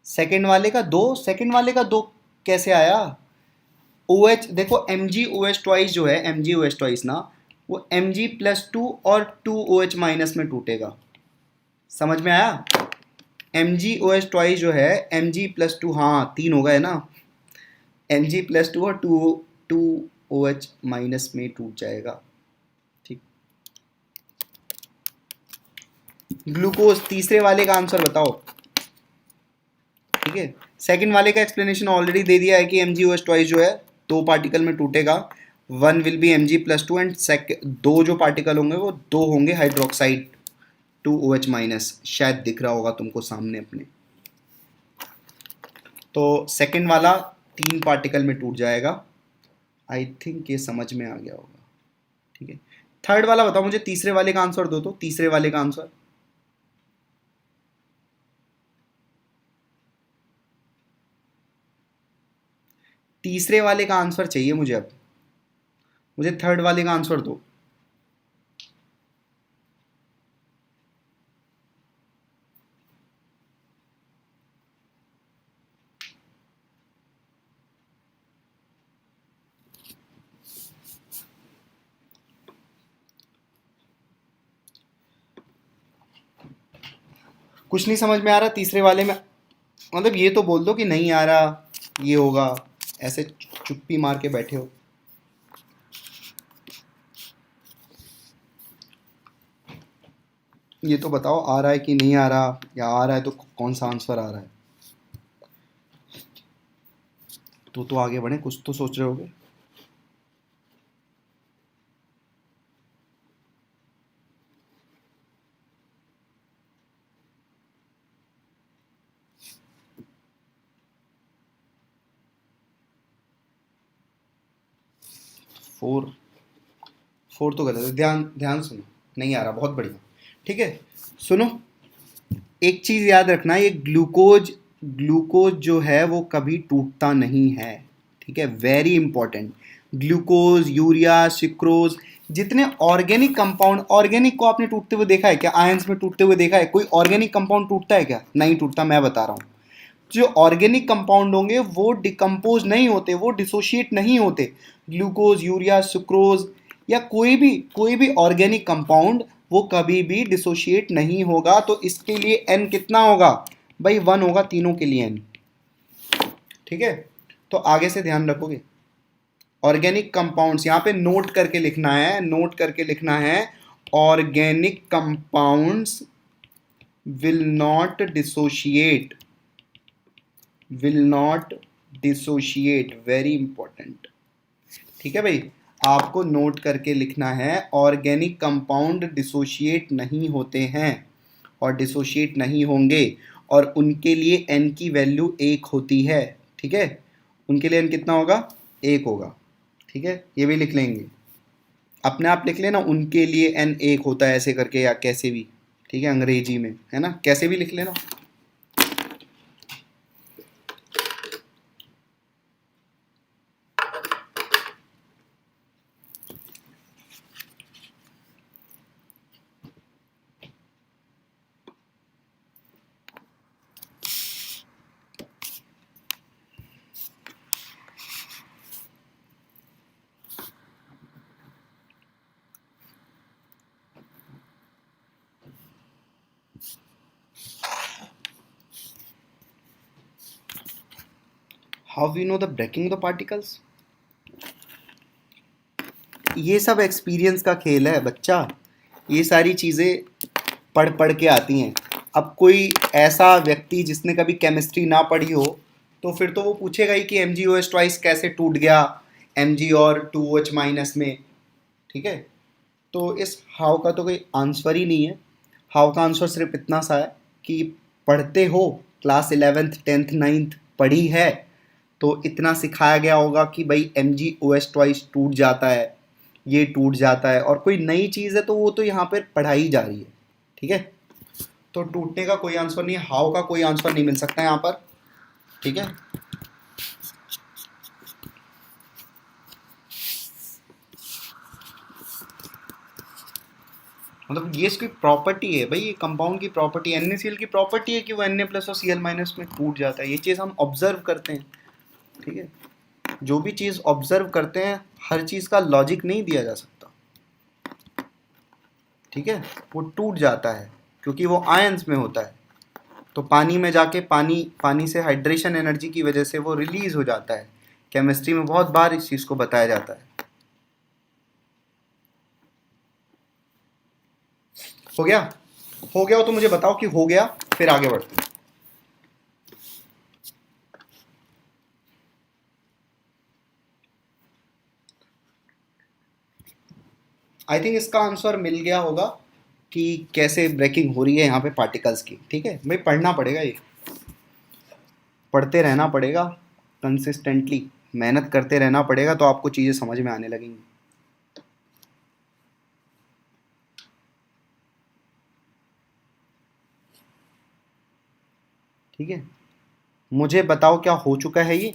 सेकंड वाले का 2, सेकंड वाले का 2 कैसे आया? ओ एच देखो, M G O H twice जो है, M G O H twice ना, वो एम जी प्लस 2 और 2 ओ एच माइनस में टूटेगा। समझ में आया? M G O H twice जो है, एम जी प्लस 2, हाँ 3 हो गए ना, एम जी प्लस 2 और 2 ओ एच माइनस में टूट जाएगा। ठीक, ग्लूकोज तीसरे वाले का आंसर बताओ। ठीक है, सेकंड वाले का एक्सप्लेनेशन ऑलरेडी दे दिया है कि M G O H twice जो है 2 पार्टिकल में टूटेगा, 1 will be M G plus 2 and 2 जो पार्टिकल होंगे वो 2 होंगे हाइड्रोक्साइड 2 ओ एच माइनस। शायद दिख रहा होगा तुमको सामने अपने। तो सेकंड वाला 3 पार्टिकल में टूट जाएगा। आई थिंक ये समझ में आ गया होगा। ठीक है, थर्ड वाला बताओ मुझे, तीसरे वाले का आंसर दो, तो तीसरे वाले का आंसर। तीसरे वाले का आंसर चाहिए मुझे अब, मुझे थर्ड वाले का आंसर दो। कुछ नहीं समझ में आ रहा तीसरे वाले में, मतलब ये तो बोल दो कि नहीं आ रहा, ये होगा, ऐसे चुप्पी मार के बैठे हो। ये तो बताओ आ रहा है कि नहीं आ रहा, या आ रहा है तो कौन सा आंसर आ रहा है। तो आगे बढ़े, कुछ तो सोच रहे होगे। फोर, फोर तो गलत है, ध्यान ध्यान सुनो, नहीं आ रहा, बहुत बढ़िया। ठीक है, सुनो, एक चीज याद रखना, ये ग्लूकोज, ग्लूकोज जो है वो कभी टूटता नहीं है। ठीक है, very important. Glucose, urea, sucrose, जितने ऑर्गेनिक कंपाउंड, ऑर्गेनिक को आपने टूटते हुए देखा है क्या? आयंस में टूटते हुए देखा है? कोई ऑर्गेनिक कंपाउंड टूटता है क्या? नहीं टूटता, मैं बता रहा हूँ। जो ऑर्गेनिक कंपाउंड होंगे वो डिकम्पोज नहीं होते, वो डिसोशिएट नहीं होते। ग्लूकोज, यूरिया, सुक्रोज या कोई भी ऑर्गेनिक कंपाउंड वो कभी भी डिसोशिएट नहीं होगा। तो इसके लिए एन कितना होगा भाई? 1 होगा तीनों के लिए एन। ठीक है, तो आगे से ध्यान रखोगे। ऑर्गेनिक कंपाउंड्स यहाँ पे नोट करके लिखना है, नोट करके लिखना है। Organic compounds will not dissociate, will not dissociate, very important. ठीक है भाई, आपको नोट करके लिखना है, ऑर्गेनिक कंपाउंड डिसोशिएट नहीं होते हैं और डिसोशिएट नहीं होंगे, और उनके लिए n की वैल्यू 1 होती है। ठीक है, उनके लिए n कितना होगा? 1 होगा। ठीक है, ये भी लिख लेंगे, अपने आप लिख लेना, उनके लिए n 1 होता है ऐसे करके, या कैसे भी। ठीक है, अंग्रेजी में है ना, कैसे भी लिख लेना। How we know the breaking the particles? ये सब एक्सपीरियंस का खेल है बच्चा, ये सारी चीज़ें पढ़ पढ़ के आती हैं। अब कोई ऐसा व्यक्ति जिसने कभी केमिस्ट्री ना पढ़ी हो तो फिर तो वो पूछेगा ही कि MgOH ट्वाइस कैसे टूट गया Mg और 2OH माइनस में, ठीक है। तो इस हाउ का तो कोई आंसर ही नहीं है। हाउ का आंसर सिर्फ इतना सा है कि पढ़ते हो, क्लास 11th 10th 9th पढ़ी है तो इतना सिखाया गया होगा कि भाई MgOH ट्वाइस टूट जाता है, ये टूट जाता है, और कोई नई चीज़ है तो वो तो यहाँ पर पढ़ाई जा रही है, ठीक है। तो टूटने का कोई आंसर नहीं है, हाउ का कोई आंसर नहीं मिल सकता यहाँ पर, ठीक है। मतलब ये इसकी प्रॉपर्टी है भाई, ये कंपाउंड की प्रॉपर्टी, NaCl की प्रॉपर्टी है कि वो Na प्लस और Cl माइनस में टूट जाता है। ये चीज़ हम ऑब्जर्व करते हैं, ठीक है। जो भी चीज़ ऑब्जर्व करते हैं, हर चीज़ का लॉजिक नहीं दिया जा सकता, ठीक है। वो टूट जाता है क्योंकि वो आयंस में होता है, तो पानी में जाके पानी से हाइड्रेशन एनर्जी की वजह से वो रिलीज हो जाता है। केमिस्ट्री में बहुत बार इस चीज़ को बताया जाता है। हो गया? हो गया हो तो मुझे बताओ कि हो गया, फिर आगे बढ़ते हैं। आई थिंक इसका आंसर मिल गया होगा कि कैसे ब्रेकिंग हो रही है यहाँ पे पार्टिकल्स की, ठीक है। भाई पढ़ना पड़ेगा, ये पढ़ते रहना पड़ेगा कंसिस्टेंटली, मेहनत करते रहना पड़ेगा तो आपको चीज़ें समझ में आने लगेंगी। ठीक है, मुझे बताओ क्या हो चुका है ये?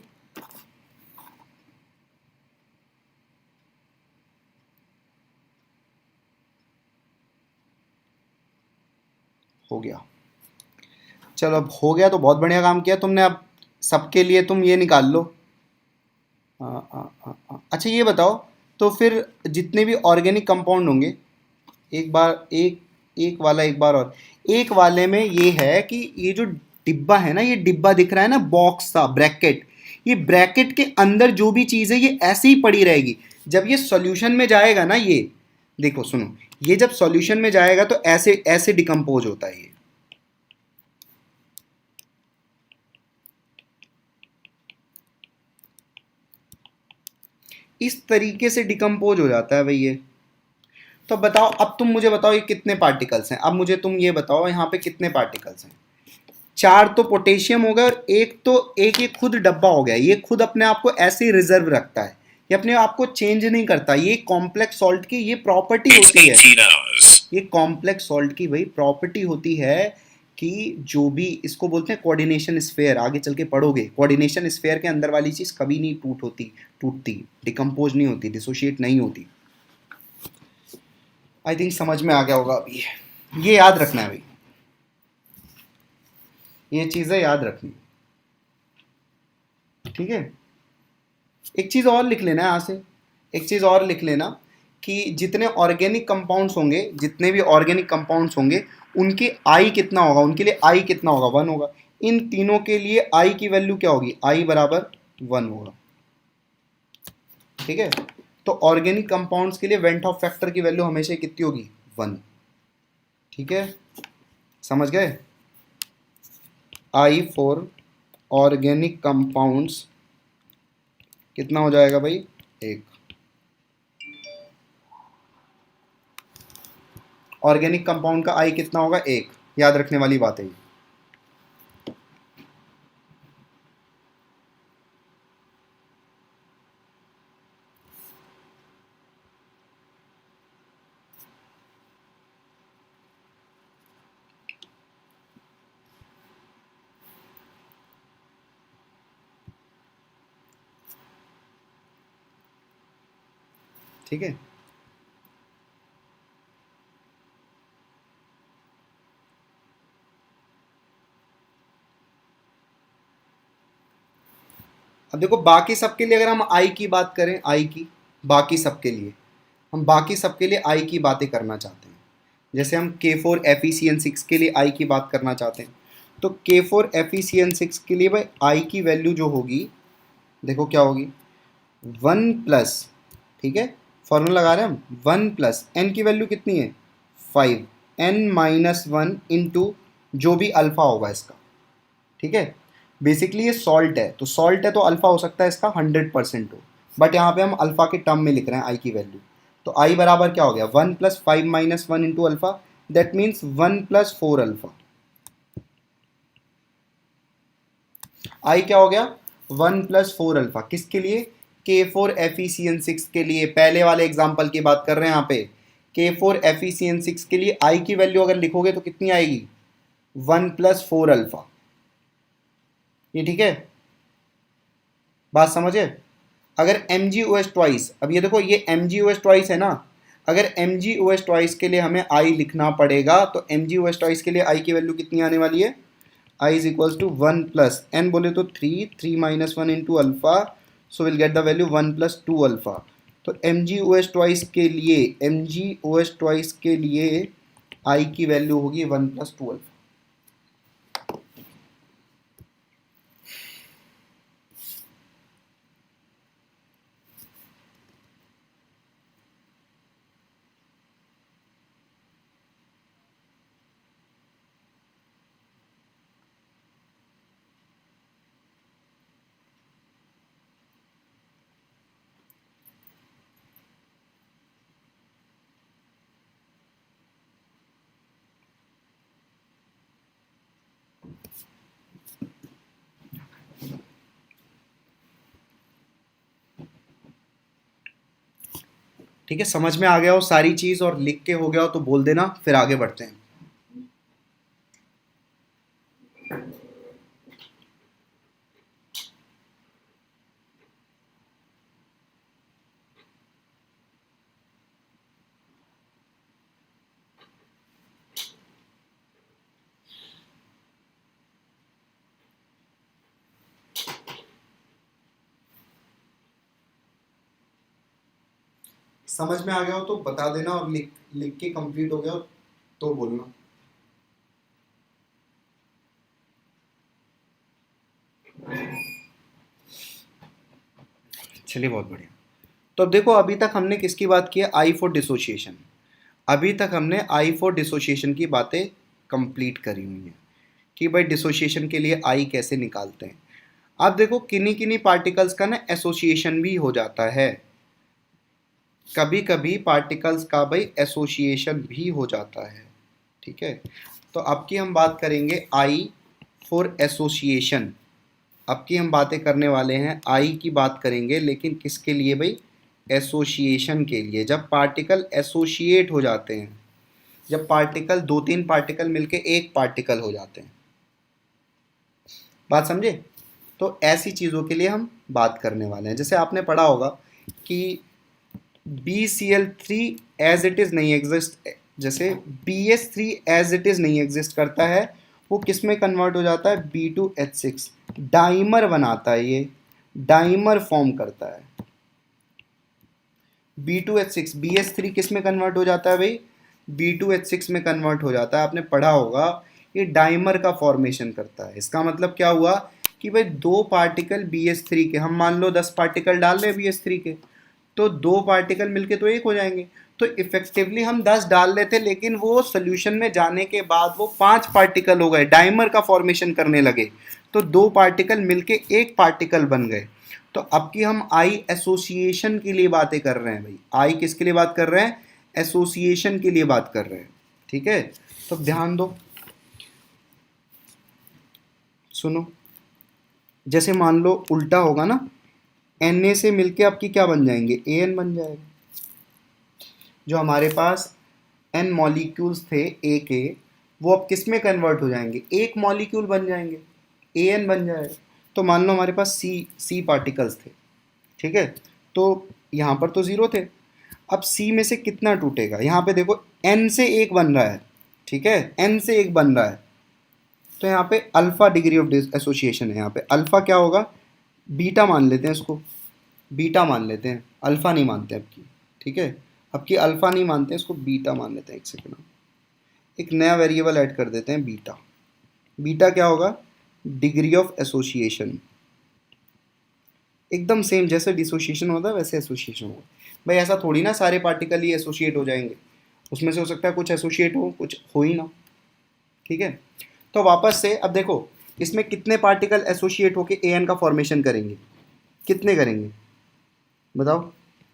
हो गया, चलो अब हो गया तो बहुत बढ़िया काम किया तुमने। अब सबके लिए तुम ये निकाल लो। अच्छा ये बताओ, तो फिर जितने भी ऑर्गेनिक कंपाउंड होंगे, एक बार एक वाला एक बार और, एक वाले में ये है कि ये जो डिब्बा है ना, ये डिब्बा दिख रहा है ना, बॉक्स सा ब्रैकेट, ये ब्रैकेट के अंदर जो भी चीज़ है ये ऐसे ही पड़ी रहेगी। जब ये सॉल्यूशन में जाएगा ना, ये देखो सुनो, ये जब सॉल्यूशन में जाएगा तो ऐसे ऐसे डिकम्पोज होता है ये, इस तरीके से डिकम्पोज हो जाता है भाई ये। तो बताओ, अब तुम मुझे बताओ ये कितने पार्टिकल्स हैं। अब मुझे तुम ये बताओ यहाँ पे कितने पार्टिकल्स हैं। 4 तो पोटेशियम हो गया और एक ये खुद डब्बा हो गया। ये खुद अपने आप को ऐसे ही रिजर्व रखता है, ये अपने आप को चेंज नहीं करता। ये कॉम्प्लेक्स सॉल्ट की ये प्रॉपर्टी होती है, ये कॉम्प्लेक्स सॉल्ट की वही प्रॉपर्टी होती है कि जो भी इसको बोलते हैं कोऑर्डिनेशन स्फीयर, आगे चल के पढ़ोगे, कोऑर्डिनेशन स्फीयर के अंदर वाली चीज़ कभी नहीं टूटती, डिकम्पोज नहीं होती, डिसोशिएट नहीं होती। आई थिंक समझ में आ गया होगा अभी। ये याद रखना है भाई, ये चीज़ें याद रखनी, ठीक है। एक चीज़ और लिख लेना है यहाँ से, एक चीज़ और लिख लेना कि जितने ऑर्गेनिक कंपाउंड्स होंगे, जितने भी ऑर्गेनिक कंपाउंड्स होंगे, उनके आई कितना होगा, उनके लिए आई कितना होगा, 1 होगा। इन तीनों के लिए आई की वैल्यू क्या होगी, आई बराबर 1 होगा, ठीक है। तो ऑर्गेनिक कंपाउंड्स के लिए वेंट ऑफ फैक्टर की वैल्यू हमेशा कितनी होगी, 1, ठीक है। समझ गए? आई फॉर ऑर्गेनिक कंपाउंड्स कितना हो जाएगा भाई, 1। ऑर्गेनिक कंपाउंड का आई कितना होगा, 1। याद रखने वाली बात है ये। ठीक है, अब देखो बाकी सबके लिए अगर हम आई की बात करें, आई की बाकी सबके लिए, हम बाकी सबके लिए आई की बातें करना चाहते हैं। जैसे हम K4FeCN6 के लिए आई की बात करना चाहते हैं, तो K4FeCN6 के लिए भाई आई की वैल्यू जो होगी, देखो क्या होगी, 1 प्लस, ठीक है, फॉर्मूला लगा रहे हैं हम, 1 प्लस एन की वैल्यू कितनी है, 5, n माइनस 1 इंटू जो भी अल्फ़ा होगा इसका, ठीक है। बेसिकली ये सॉल्ट है, तो सॉल्ट है तो अल्फा हो सकता है इसका 100% हो, बट यहाँ पे हम अल्फा के टर्म में लिख रहे हैं आई की वैल्यू। तो आई बराबर क्या हो गया 1 + 5 - 1 into alpha, that means 1 + 4 alpha. I क्या हो गया 1 + 4 अल्फा, किसके लिए K4FeCN6 के लिए, पहले वाले एग्जाम्पल की बात कर रहे हैं यहाँ पे। K4FeCN6 के लिए आई की वैल्यू अगर लिखोगे तो कितनी आएगी 1 + 4 अल्फा। ये ठीक है, बात समझे। अगर MgOH ट्वाइस, अब ये देखो ये MgOH ट्वाइस है ना, अगर MgOH ट्वाइस के लिए हमें आई लिखना पड़ेगा तो MgOH ट्वाइस के लिए आई की वैल्यू कितनी आने वाली है, I is equals to 1 plus n बोले तो 3 minus 1 into alpha, so we'll get the value 1 plus 2 alpha। तो MgOH ट्वाइस के लिए, MgOH ट्वाइस के लिए I की वैल्यू होगी 1 plus 2 अल्फा। ठीक है, समझ में आ गया हो सारी चीज और लिख के हो गया हो तो बोल देना, फिर आगे बढ़ते हैं। समझ में आ गया हो तो बता देना, और लिख लिख के कंप्लीट हो गया हो तो बोलना। चलिए बहुत बढ़िया। तो अब देखो अभी तक हमने किसकी बात की है, आई फॉर डिसोसिएशन। अभी तक हमने आई फॉर डिसोसिएशन की बातें कंप्लीट करी हुई हैं कि भाई डिसोसिएशन के लिए आई कैसे निकालते हैं। अब देखो किन्हीं किन्हीं पार्टिकल्स का ना एसोसिएशन भी हो जाता है, कभी कभी पार्टिकल्स का भाई एसोसिएशन भी हो जाता है। ठीक है, तो अब की हम बात करेंगे आई फॉर एसोसिएशन। अब की हम बातें करने वाले हैं, आई की बात करेंगे लेकिन किसके लिए भाई, एसोसिएशन के लिए। जब पार्टिकल एसोसिएट हो जाते हैं, जब पार्टिकल 2-3 पार्टिकल मिलके एक पार्टिकल हो जाते हैं, बात समझे। तो ऐसी चीज़ों के लिए हम बात करने वाले हैं। जैसे आपने पढ़ा होगा कि BCl3 एज इट इज़ नहीं एग्जिस्ट, जैसे BH3 एज इट इज़ नहीं एग्जिस्ट करता है, वो किस में कन्वर्ट हो जाता है B2H6, डाइमर बनाता है, ये डाइमर फॉर्म करता है। B2H6, BH3 किस में कन्वर्ट हो जाता है भाई, B2H6 में कन्वर्ट हो जाता है। आपने पढ़ा होगा ये डाइमर का फॉर्मेशन करता है। इसका मतलब क्या हुआ कि भाई 2 पार्टिकल BH3 के, हम मान लो 10 पार्टिकल डाल रहे हैं BH3 के, तो 2 पार्टिकल मिलके तो एक हो जाएंगे। तो इफेक्टिवली हम 10 डाल रहे थे लेकिन वो सोल्यूशन में जाने के बाद वो 5 पार्टिकल हो गए, डाइमर का फॉर्मेशन करने लगे, तो 2 पार्टिकल मिलके एक पार्टिकल बन गए। तो अब की हम आई एसोसिएशन के लिए बातें कर रहे हैं भाई। आई किसके लिए बात कर रहे हैं, एसोसिएशन के लिए बात कर रहे हैं। ठीक है, तो ध्यान दो, सुनो। जैसे मान लो उल्टा होगा ना, Na से मिलके आपकी क्या बन जाएंगे, An बन जाएगा। जो हमारे पास n मॉलिक्यूल्स थे A के, वो अब किस में कन्वर्ट हो जाएंगे, एक मॉलिक्यूल बन जाएंगे, An बन जाएगा। तो मान लो हमारे पास C पार्टिकल्स थे, ठीक है, तो यहाँ पर तो 0 थे। अब C में से कितना टूटेगा, यहाँ पे देखो n से एक बन रहा है, ठीक है, n से एक बन रहा है, तो यहाँ पे अल्फा डिग्री ऑफ एसोसिएशन है। यहाँ पे अल्फा क्या होगा, बीटा मान लेते हैं इसको, बीटा मान लेते हैं, अल्फा नहीं मानते अब की। ठीक है, अब की अल्फा नहीं मानते हैं, इसको बीटा मान लेते हैं। एक सेकेंड, एक नया वेरिएबल ऐड कर देते हैं, बीटा। बीटा क्या होगा, डिग्री ऑफ एसोसिएशन। एकदम सेम जैसे डिसोसिएशन होता है वैसे एसोसिएशन होगा। भाई ऐसा थोड़ी ना सारे पार्टिकल ही एसोसिएट हो जाएंगे, उसमें से हो सकता है कुछ एसोसिएट हो, कुछ हो ही ना। ठीक है, तो वापस से अब देखो इसमें कितने पार्टिकल एसोसिएट होके एन का फॉर्मेशन करेंगे, कितने करेंगे बताओ।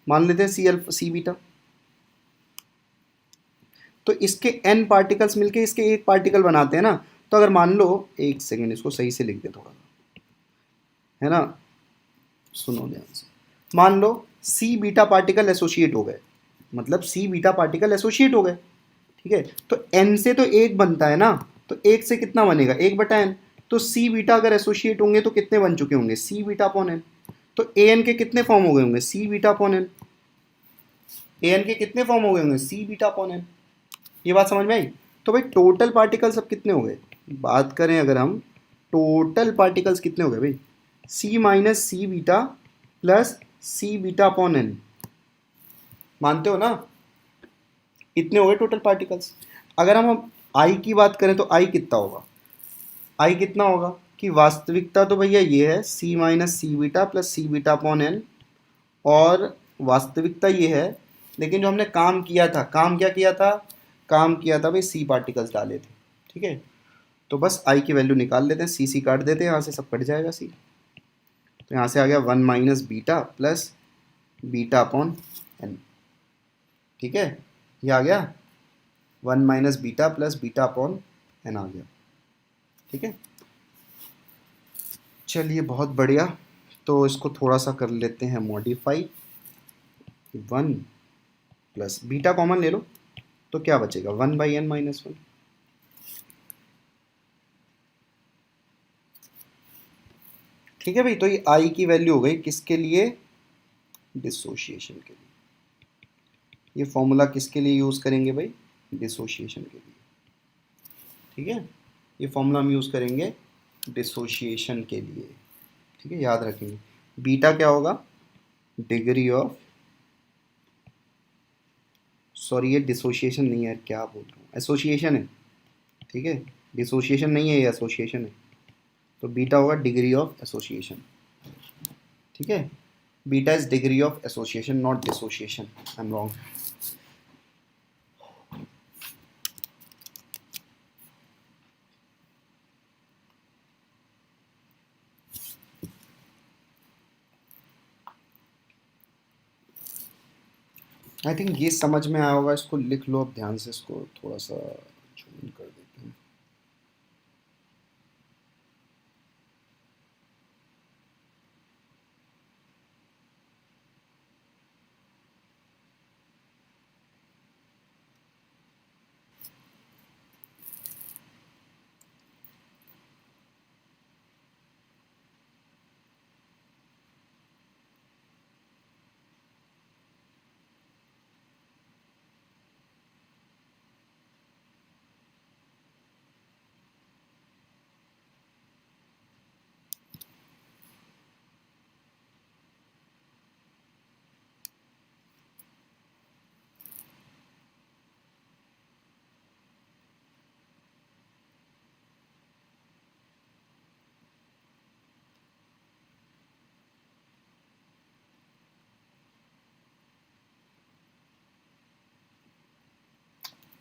मान लेते हैं सी बीटा, तो इसके एन पार्टिकल्स मिलके इसके एक पार्टिकल बनाते हैं ना। तो अगर मान लो, एक सेकेंड इसको सही से लिख दे थोड़ा, है ना, सुनो ध्यान से। मान लो सी बीटा पार्टिकल एसोसिएट हो गए, मतलब सी बीटा पार्टिकल एसोसिएट हो गए, ठीक है। तो एन से तो एक बनता है ना, तो एक से कितना बनेगा, एक बटा एन। तो सी बीटा अगर एसोसिएट होंगे तो कितने बन चुके होंगे, सी बीटा अपॉन एन। तो ए एन के कितने फॉर्म हो गए होंगे, सी beta upon N. A N के कितने फॉर्म हो गए होंगे, सी बीटा अपॉन एन। ये बात समझ में आई। तो भाई टोटल पार्टिकल्स अब कितने हो गए, बात करें अगर हम, टोटल पार्टिकल्स कितने हो गए भाई, C minus C beta plus C beta upon N. मानते हो ना, इतने हो गए टोटल पार्टिकल्स। अगर हम आई की बात करें तो आई कितना होगा, आई कितना होगा कि वास्तविकता तो भैया ये है C minus C beta plus C beta upon N, और वास्तविकता ये है। लेकिन जो हमने काम किया था, काम क्या किया था, काम किया था भाई सी पार्टिकल्स डाले थे, ठीक है। तो बस आई की वैल्यू निकाल लेते हैं, सी काट देते हैं, यहाँ से सब कट जाएगा सी। तो यहाँ से आ गया 1 minus beta plus beta upon N, ठीक है। ये आ गया 1 minus beta plus beta upon N आ गया, ठीक है। चलिए बहुत बढ़िया। तो इसको थोड़ा सा कर लेते हैं मॉडिफाई, 1 प्लस बीटा कॉमन ले लो तो क्या बचेगा, 1 बाई एन माइनस 1। ठीक है भाई, तो ये आई की वैल्यू हो गई किसके लिए, डिसोशिएशन के लिए। ये फॉर्मूला किसके लिए यूज़ करेंगे भाई, डिसोशिएशन के लिए, ठीक है। ये फॉर्मूला हम यूज़ करेंगे डिसोशिएशन के लिए, ठीक है, याद रखेंगे। बीटा क्या होगा, डिग्री ऑफ, सॉरी ये डिसोशिएशन नहीं है, क्या बोल रहा हूँ, एसोसिएशन है, ठीक है। डिसोशिएशन नहीं है, ये एसोसिएशन है। तो बीटा होगा डिग्री ऑफ एसोसिएशन, ठीक है। Beta is degree of association, not dissociation, I am wrong. I think ये समझ में आया होगा, इसको लिख लो अब ध्यान से, इसको थोड़ा सा जूम कर देते हैं।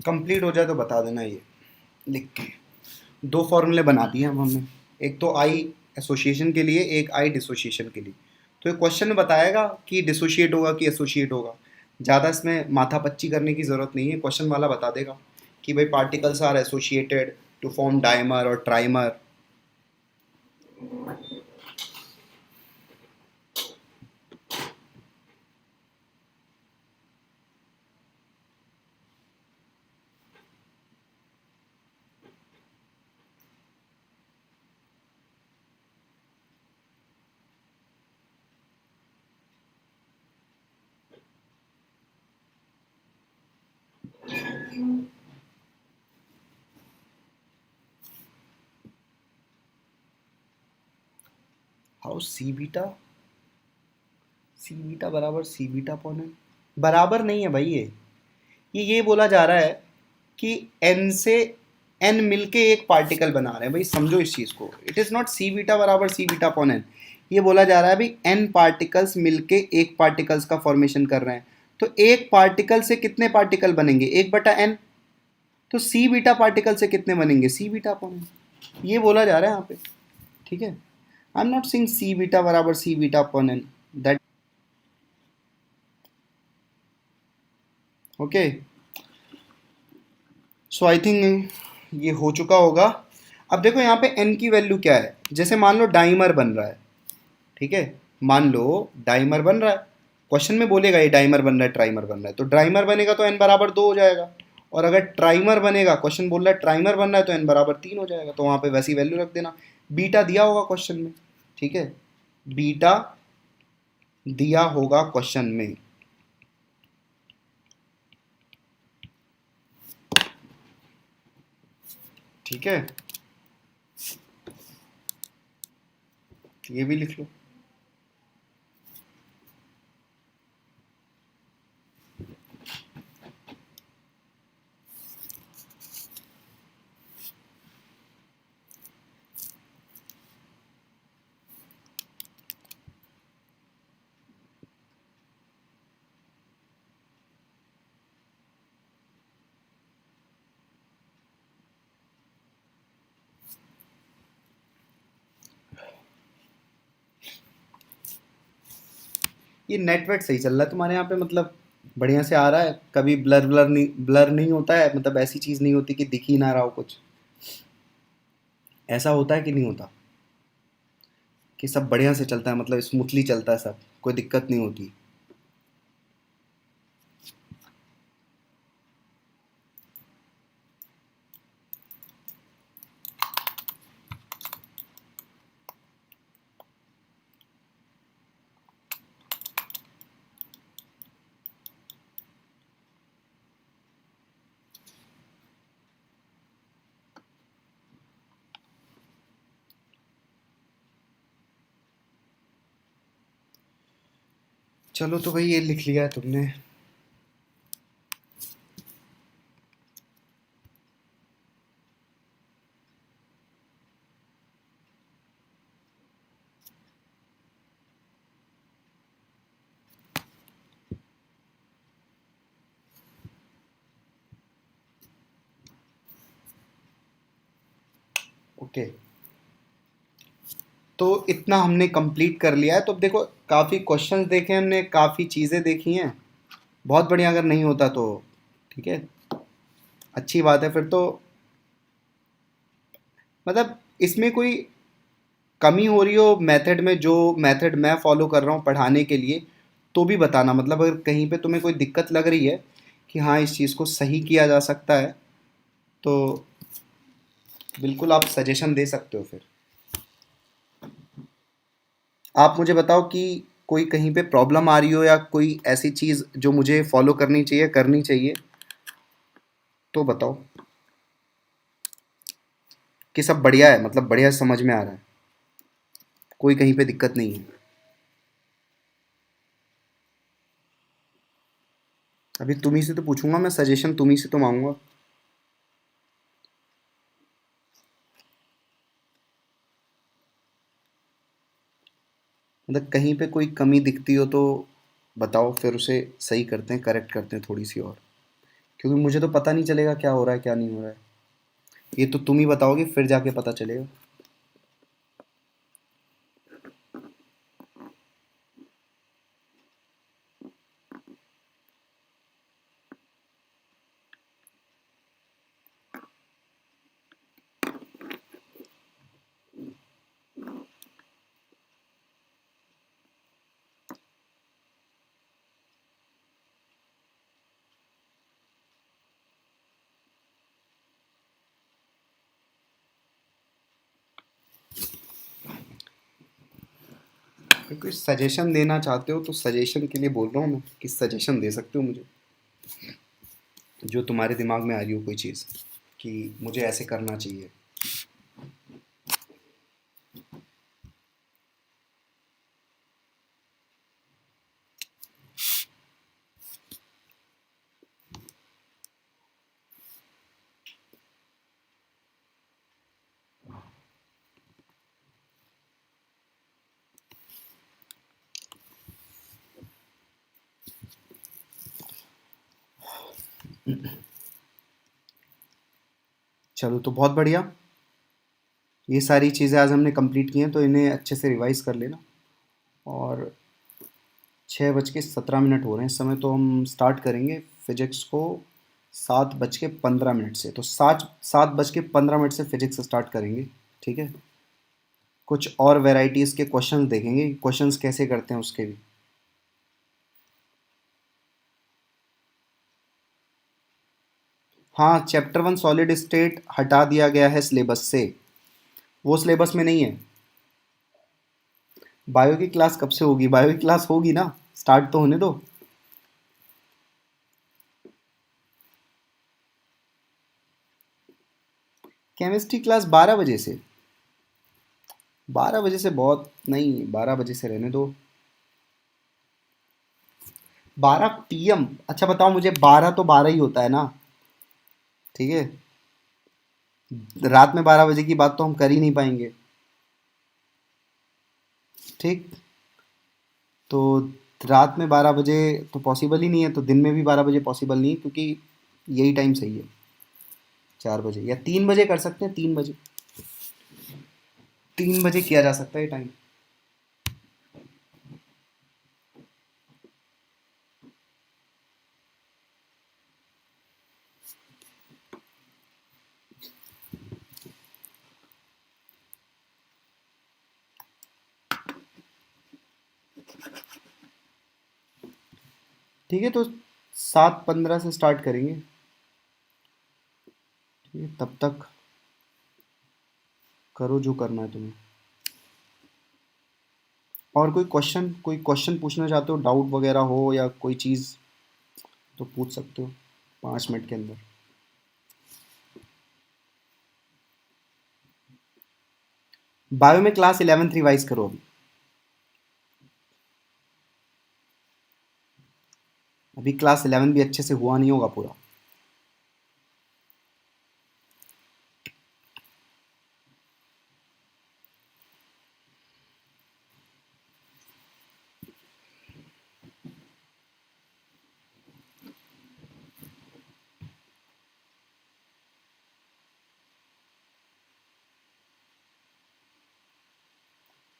कंप्लीट हो जाए तो बता देना, ये लिख के। दो फॉर्मूले बना दिए हम हमने, एक तो आई एसोसिएशन के लिए, एक आई डिसोसिएशन के लिए। तो ये क्वेश्चन में बताएगा कि डिसोशिएट होगा कि एसोसिएट होगा। ज़्यादा इसमें माथापच्ची करने की ज़रूरत नहीं है, क्वेश्चन वाला बता देगा कि भाई particles are associated to form dimer और trimer. How C beta, C beta बराबर सी बीटा अपॉन एन, बराबर नहीं है भाई। ये बोला जा रहा है कि एन से एन मिलके एक पार्टिकल बना रहे हैं भाई, समझो इस चीज़ को। It is not C beta बराबर सी बीटा अपॉन एन। ये बोला जा रहा है भाई एन पार्टिकल्स मिलके एक पार्टिकल्स का फॉर्मेशन कर रहे हैं। तो एक पार्टिकल से कितने पार्टिकल बनेंगे, एक बटा एन। तो सी बीटा पार्टिकल से कितने बनेंगे, सी बीटा अपॉन एन। ये बोला जा रहा है यहाँ पे, ठीक है, I am not saying C beta बराबर C beta upon N, that okay. So I think ये हो चुका होगा। अब देखो यहाँ पे n की वैल्यू क्या है, जैसे मान लो डाइमर बन रहा है, ठीक है, मान लो डाइमर बन रहा है, क्वेश्चन में बोलेगा ये डाइमर बन रहा है ट्राइमर बन रहा है, तो डाइमर बनेगा तो n बराबर 2 हो जाएगा, और अगर ट्राइमर बनेगा, क्वेश्चन बोल रहा है ट्राइमर बन रहा है, तो n बराबर 3 हो जाएगा, तो वहाँ पे वैसी वैल्यू रख देना। बीटा दिया होगा क्वेश्चन में, ठीक है, बीटा दिया होगा क्वेश्चन में, ठीक है, ये भी लिख लो। ये नेटवर्क सही चल रहा है तुम्हारे यहाँ पे, मतलब बढ़िया से आ रहा है, कभी ब्लर नहीं होता है, मतलब ऐसी चीज़ नहीं होती कि दिख ही ना रहा हो कुछ, ऐसा होता है कि नहीं होता, कि सब बढ़िया से चलता है, मतलब स्मूथली चलता है सब, कोई दिक्कत नहीं होती। चलो तो भाई ये लिख लिया है तुमने। ओके, तो इतना हमने कंप्लीट कर लिया है, तो अब देखो काफ़ी क्वेश्चंस देखे हमने, काफ़ी चीज़ें देखी हैं, बहुत बढ़िया। अगर नहीं होता तो ठीक है, अच्छी बात है, फिर तो मतलब इसमें कोई कमी हो रही हो मेथड में, जो मेथड मैं फॉलो कर रहा हूँ पढ़ाने के लिए, तो भी बताना, मतलब अगर कहीं पे तुम्हें कोई दिक्कत लग रही है कि हाँ इस चीज़ को सही किया जा सकता है, तो बिल्कुल आप सजेशन दे सकते हो। फिर आप मुझे बताओ कि कोई कहीं पे प्रॉब्लम आ रही हो, या कोई ऐसी चीज़ जो मुझे फॉलो करनी चाहिए, करनी चाहिए, तो बताओ, कि सब बढ़िया है, मतलब बढ़िया समझ में आ रहा है, कोई कहीं पे दिक्कत नहीं है। अभी तुम्ही से तो पूछूंगा मैं, सजेशन तुम्ही से तो मांगूंगा। मतलब कहीं पे कोई कमी दिखती हो तो बताओ, फिर उसे सही करते हैं, करेक्ट करते हैं थोड़ी सी और, क्योंकि मुझे तो पता नहीं चलेगा क्या हो रहा है क्या नहीं हो रहा है, ये तो तुम ही बताओगे, फिर जाके पता चलेगा। अगर कोई सजेशन देना चाहते हो तो सजेशन के लिए बोल रहा हूँ मैं, कि सजेशन दे सकते हो मुझे, जो तुम्हारे दिमाग में आ रही हो कोई चीज़, कि मुझे ऐसे करना चाहिए। चलो तो बहुत बढ़िया। ये सारी चीज़ें आज हमने कंप्लीट की हैं, तो इन्हें अच्छे से रिवाइज कर लेना। और 6:17 हो रहे हैं इस समय, तो हम स्टार्ट करेंगे फिजिक्स को 7:15 से। तो 7:15 से फिजिक्स स्टार्ट करेंगे, ठीक है। कुछ और वेराइटीज़ के क्वेश्चंस देखेंगे, क्वेश्चंस कैसे करते हैं उसके भी। हाँ, चैप्टर 1 सॉलिड स्टेट हटा दिया गया है सिलेबस से, वो सिलेबस में नहीं है। बायो की क्लास कब से होगी? बायो की क्लास होगी ना, स्टार्ट तो होने दो। केमिस्ट्री क्लास 12 बजे से? 12 बजे से बहुत नहीं, 12 बजे से रहने दो। 12 PM? अच्छा बताओ मुझे, 12 तो 12 ही होता है ना, ठीक है। रात में 12 बजे की बात तो हम कर ही नहीं पाएंगे, ठीक। तो रात में 12 बजे तो पॉसिबल ही नहीं है, तो दिन में भी 12 बजे पॉसिबल नहीं है, क्योंकि यही टाइम सही है। 4 बजे या 3 बजे कर सकते हैं, 3 बजे। 3 बजे किया जा सकता है ये टाइम। ठीक है, तो 7:15 से स्टार्ट करेंगे, ठीक है। तब तक करो जो करना है तुम्हें। और कोई क्वेश्चन पूछना चाहते हो, डाउट वगैरह हो या कोई चीज़, तो पूछ सकते हो 5 मिनट के अंदर। बायो में क्लास 11th रिवाइज करो अभी। अभी क्लास 11 भी अच्छे से हुआ नहीं होगा पूरा।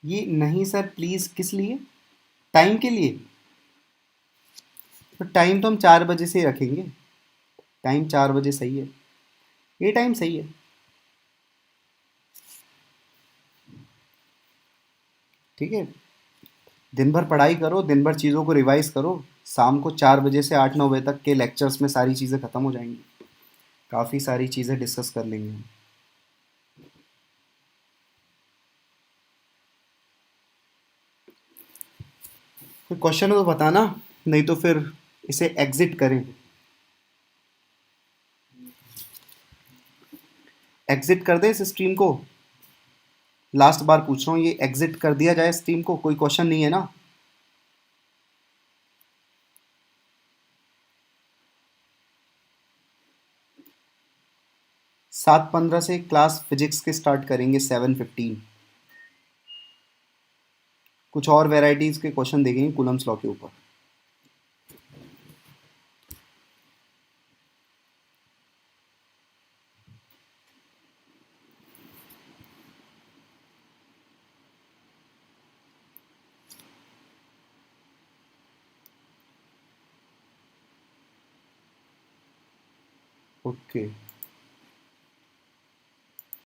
ये नहीं सर, प्लीज़, किस लिए? टाइम के लिए? तो टाइम तो हम 4 बजे से ही रखेंगे। टाइम 4 बजे सही है, ये टाइम सही है, ठीक है। दिन भर पढ़ाई करो, दिन भर चीज़ों को रिवाइज करो। शाम को 4 बजे से 8-9 बजे तक के लेक्चर्स में सारी चीज़ें ख़त्म हो जाएंगी। काफ़ी सारी चीज़ें डिस्कस कर लेंगे हम। कोई क्वेश्चन हो तो बताना, नहीं तो फिर इसे एग्जिट करें। एग्जिट कर दे इस स्ट्रीम को। लास्ट बार पूछ रहा हूँ, ये एग्जिट कर दिया जाए स्ट्रीम को, कोई क्वेश्चन नहीं है ना? 7:15 से क्लास फिजिक्स के स्टार्ट करेंगे 7:15। कुछ और वेराइटीज़ के क्वेश्चन देखेंगे कूलम्स लॉ के ऊपर। ओके।